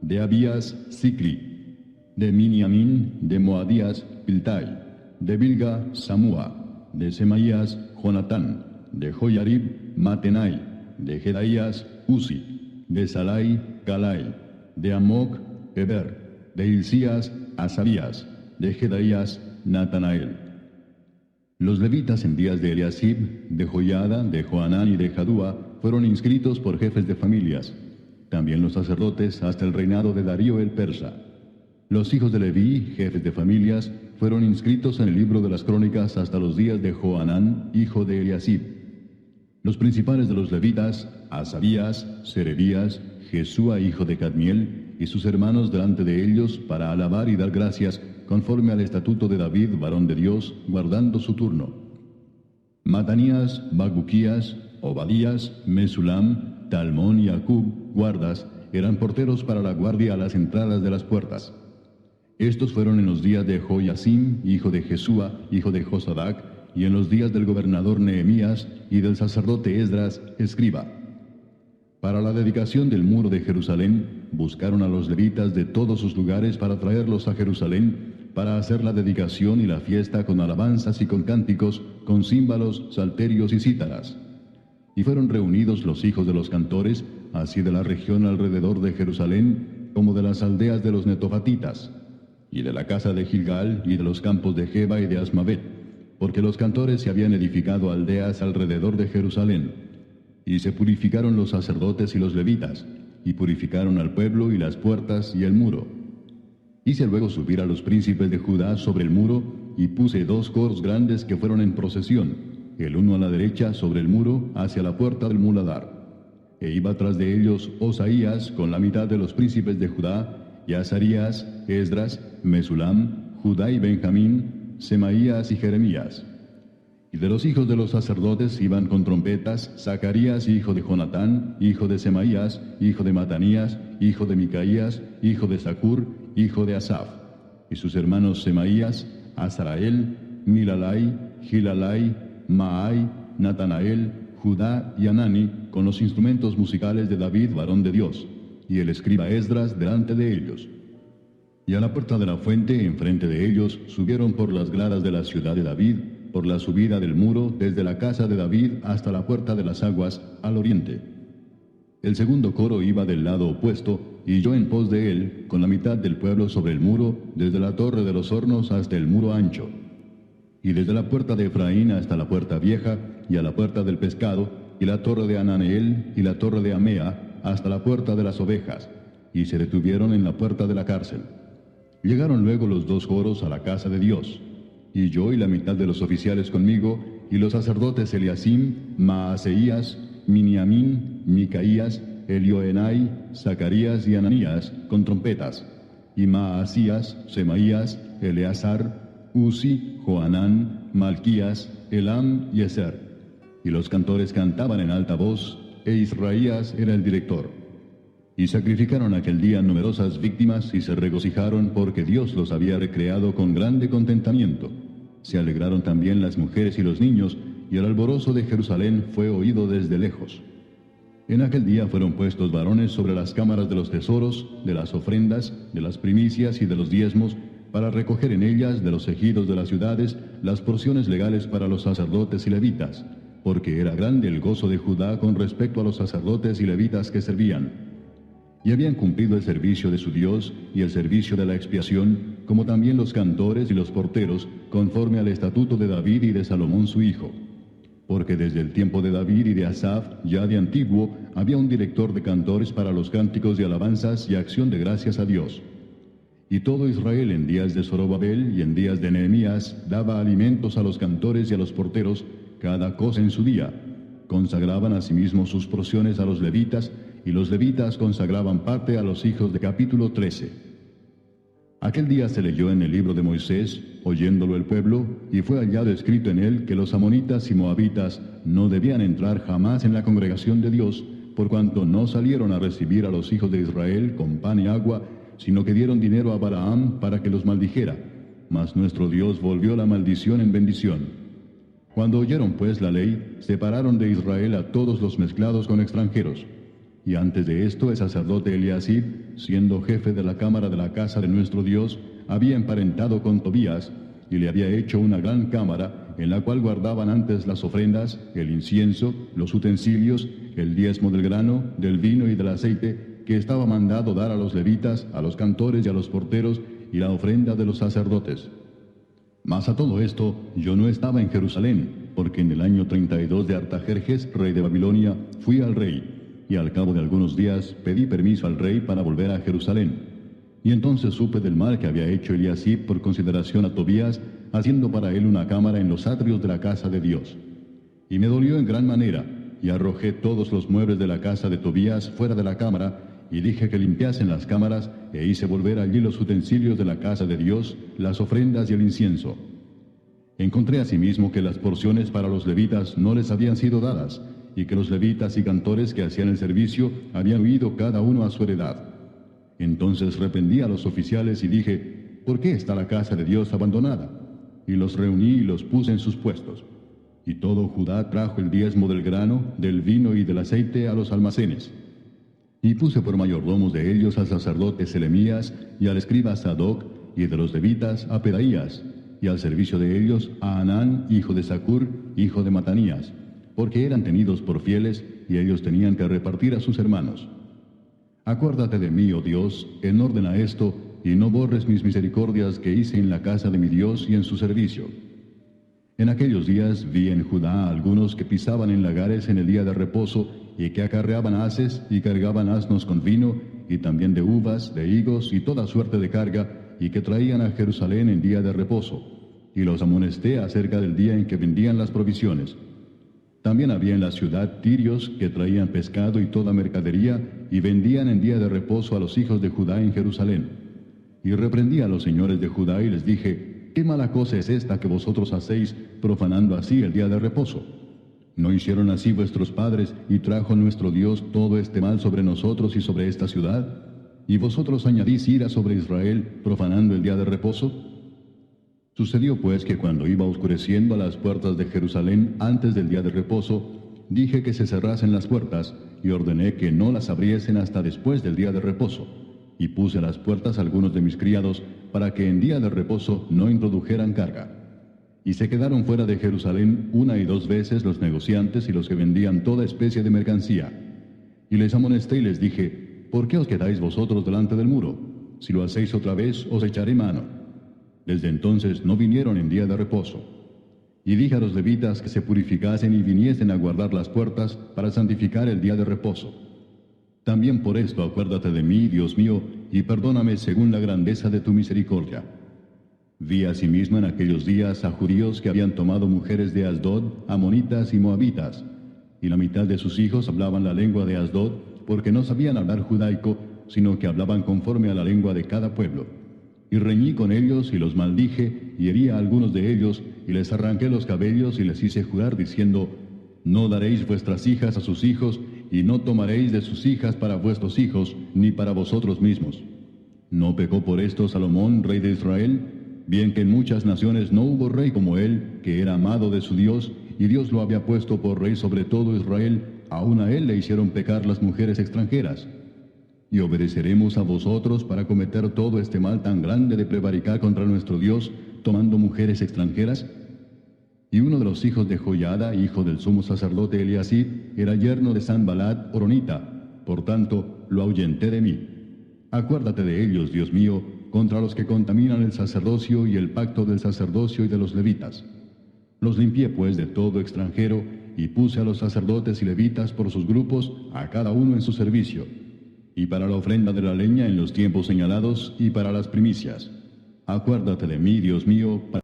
de Abías, Sicri; de Miniamín, de Moadías, Piltai; de Bilga, Samúa; de Semaías, Jonatán; de Joyarib, Matenai; de Jedaías, Uzi; de Salai, Calai; de Amoc, Eber; de Hilcías, Asabías; de Jedaías, Natanael. Los levitas en días de Eliasib, de Joyada, de Joanán y de Jadúa fueron inscritos por jefes de familias. También los sacerdotes hasta el reinado de Darío el persa. Los hijos de Leví, jefes de familias, fueron inscritos en el libro de las crónicas hasta los días de Joanán, hijo de Eliasib. Los principales de los levitas: Asabías, Serebías, Jesúa, hijo de Cadmiel, y sus hermanos delante de ellos, para alabar y dar gracias, conforme al estatuto de David, varón de Dios, guardando su turno. Matanías, Bacbuquías, Obadías, Mesulam, Talmón y Acub, guardas, eran porteros para la guardia a las entradas de las puertas. Estos fueron en los días de Joyasim, hijo de Jesúa, hijo de Josadac, y en los días del gobernador Nehemías y del sacerdote Esdras, escriba. Para la dedicación del muro de Jerusalén, buscaron a los levitas de todos sus lugares para traerlos a Jerusalén, para hacer la dedicación y la fiesta con alabanzas y con cánticos, con címbalos, salterios y cítaras. Y fueron reunidos los hijos de los cantores, así de la región alrededor de Jerusalén, como de las aldeas de los netofatitas, y de la casa de Gilgal, y de los campos de Geba y de Asmavet, porque los cantores se habían edificado aldeas alrededor de Jerusalén. Y se purificaron los sacerdotes y los levitas, y purificaron al pueblo y las puertas y el muro. Hice luego subir a los príncipes de Judá sobre el muro, y puse 2 coros grandes que fueron en procesión, el uno a la derecha sobre el muro hacia la puerta del muladar. E iba tras de ellos Osaías con la mitad de los príncipes de Judá, y Azarías, Esdras, Mesulam, Judá y Benjamín, Semaías y Jeremías. Y de los hijos de los sacerdotes iban con trompetas Zacarías, hijo de Jonatán, hijo de Semaías, hijo de Matanías, hijo de Micaías, hijo de Zacur, hijo de Asaf, y sus hermanos Semaías, Azarael, Milalai, Gilalai, Maai, Natanael, Judá y Anani, con los instrumentos musicales de David, varón de Dios, y el escriba Esdras delante de ellos. Y a la puerta de la fuente, enfrente de ellos, subieron por las gradas de la ciudad de David, por la subida del muro, desde la casa de David hasta la puerta de las aguas, al oriente. El segundo coro iba del lado opuesto, y yo en pos de él, con la mitad del pueblo sobre el muro, desde la torre de los hornos hasta el muro ancho. y desde la puerta de Efraín hasta la puerta vieja, y a la puerta del pescado, y la torre de Ananeel, y la torre de Amea, hasta la puerta de las ovejas, y se detuvieron en la puerta de la cárcel. Llegaron luego los dos coros a la casa de Dios, y yo y la mitad de los oficiales conmigo, y los sacerdotes Eliasim, Maaseías, Miniamín, Micaías, Elioenai, Zacarías y Ananías, con trompetas, y Maasías, Semaías, Eleazar, Uzi, Joanán, Malquías, Elam y Ezer. Y los cantores cantaban en alta voz, e Israías era el director. Y sacrificaron aquel día numerosas víctimas y se regocijaron porque Dios los había recreado con grande contentamiento. Se alegraron también las mujeres y los niños, y el alborozo de Jerusalén fue oído desde lejos. En aquel día fueron puestos varones sobre las cámaras de los tesoros, de las ofrendas, de las primicias y de los diezmos, para recoger en ellas de los ejidos de las ciudades las porciones legales para los sacerdotes y levitas, porque era grande el gozo de Judá con respecto a los sacerdotes y levitas que servían. Y habían cumplido el servicio de su Dios y el servicio de la expiación, como también los cantores y los porteros, conforme al estatuto de David y de Salomón su hijo. Porque desde el tiempo de David y de Asaf, ya de antiguo, había un director de cantores para los cánticos de alabanzas y acción de gracias a Dios. Y todo Israel en días de Zorobabel y en días de Nehemías daba alimentos a los cantores y a los porteros, cada cosa en su día. Consagraban asimismo sus porciones a los levitas, y los levitas consagraban parte a los hijos de capítulo 13. Aquel día se leyó en el libro de Moisés, oyéndolo el pueblo, y fue hallado escrito en él que los amonitas y moabitas no debían entrar jamás en la congregación de Dios, por cuanto no salieron a recibir a los hijos de Israel con pan y agua, sino que dieron dinero a Balaam para que los maldijera. Mas nuestro Dios volvió la maldición en bendición. Cuando oyeron pues la ley, separaron de Israel a todos los mezclados con extranjeros. Y antes de esto el sacerdote Eliasib, siendo jefe de la cámara de la casa de nuestro Dios, había emparentado con Tobías, y le había hecho una gran cámara, en la cual guardaban antes las ofrendas, el incienso, los utensilios, el diezmo del grano, del vino y del aceite, que estaba mandado dar a los levitas, a los cantores y a los porteros, y la ofrenda de los sacerdotes. Mas a todo esto yo no estaba en Jerusalén, porque en el año 32 de Artajerjes, rey de Babilonia, fui al rey, y al cabo de algunos días pedí permiso al rey para volver a Jerusalén. Y entonces supe del mal que había hecho Eliasib por consideración a Tobías, haciendo para él una cámara en los atrios de la casa de Dios. Y me dolió en gran manera, y arrojé todos los muebles de la casa de Tobías fuera de la cámara, y dije que limpiasen las cámaras, e hice volver allí los utensilios de la casa de Dios, las ofrendas y el incienso. Encontré asimismo que las porciones para los levitas no les habían sido dadas, y que los levitas y cantores que hacían el servicio habían huido cada uno a su heredad. Entonces reprendí a los oficiales y dije, ¿por qué está la casa de Dios abandonada? Y los reuní y los puse en sus puestos. Y todo Judá trajo el diezmo del grano, del vino y del aceite a los almacenes. Y puse por mayordomos de ellos al sacerdote Selemías y al escriba Sadoc, y de los levitas a Pedaías, y al servicio de ellos a Hanán, hijo de Zacur, hijo de Matanías, porque eran tenidos por fieles, y ellos tenían que repartir a sus hermanos. Acuérdate de mí, oh Dios, en orden a esto, y no borres mis misericordias que hice en la casa de mi Dios y en su servicio. En aquellos días vi en Judá a algunos que pisaban en lagares en el día de reposo, y que acarreaban haces y cargaban asnos con vino, y también de uvas, de higos y toda suerte de carga, y que traían a Jerusalén en día de reposo. Y los amonesté acerca del día en que vendían las provisiones. También había en la ciudad tirios que traían pescado y toda mercadería, y vendían en día de reposo a los hijos de Judá en Jerusalén. Y reprendí a los señores de Judá y les dije, ¿qué mala cosa es esta que vosotros hacéis, profanando así el día de reposo? ¿No hicieron así vuestros padres, y trajo nuestro Dios todo este mal sobre nosotros y sobre esta ciudad? ¿Y vosotros añadís ira sobre Israel, profanando el día de reposo? Sucedió pues que cuando iba oscureciendo a las puertas de Jerusalén antes del día de reposo, dije que se cerrasen las puertas, y ordené que no las abriesen hasta después del día de reposo. Y puse a las puertas algunos de mis criados, para que en día de reposo no introdujeran carga. Y se quedaron fuera de Jerusalén 1 y 2 veces los negociantes y los que vendían toda especie de mercancía. Y les amonesté y les dije, ¿por qué os quedáis vosotros delante del muro? Si lo hacéis otra vez, os echaré mano. Desde entonces no vinieron en día de reposo. Y dije a los levitas que se purificasen y viniesen a guardar las puertas para santificar el día de reposo. También por esto acuérdate de mí, Dios mío, y perdóname según la grandeza de tu misericordia. Vi asimismo en aquellos días a judíos que habían tomado mujeres de Asdod, amonitas y moabitas, y la mitad de sus hijos hablaban la lengua de Asdod, porque no sabían hablar judaico, sino que hablaban conforme a la lengua de cada pueblo. Y reñí con ellos y los maldije, y herí a algunos de ellos, y les arranqué los cabellos y les hice jurar diciendo, no daréis vuestras hijas a sus hijos, y no tomaréis de sus hijas para vuestros hijos, ni para vosotros mismos. ¿No pecó por esto Salomón, rey de Israel? Bien que en muchas naciones no hubo rey como él, que era amado de su Dios, y Dios lo había puesto por rey sobre todo Israel, aun a él le hicieron pecar las mujeres extranjeras. Y obedeceremos a vosotros para cometer todo este mal tan grande de prevaricar contra nuestro Dios, tomando mujeres extranjeras. Y uno de los hijos de Joiada, hijo del sumo sacerdote Eliasib, era yerno de Sanbalat horonita, por tanto lo ahuyenté de mí. Acuérdate de ellos, Dios mío, contra los que contaminan el sacerdocio y el pacto del sacerdocio y de los levitas. Los limpié pues de todo extranjero, y puse a los sacerdotes y levitas por sus grupos, a cada uno en su servicio, y para la ofrenda de la leña en los tiempos señalados, y para las primicias. Acuérdate de mí, Dios mío, para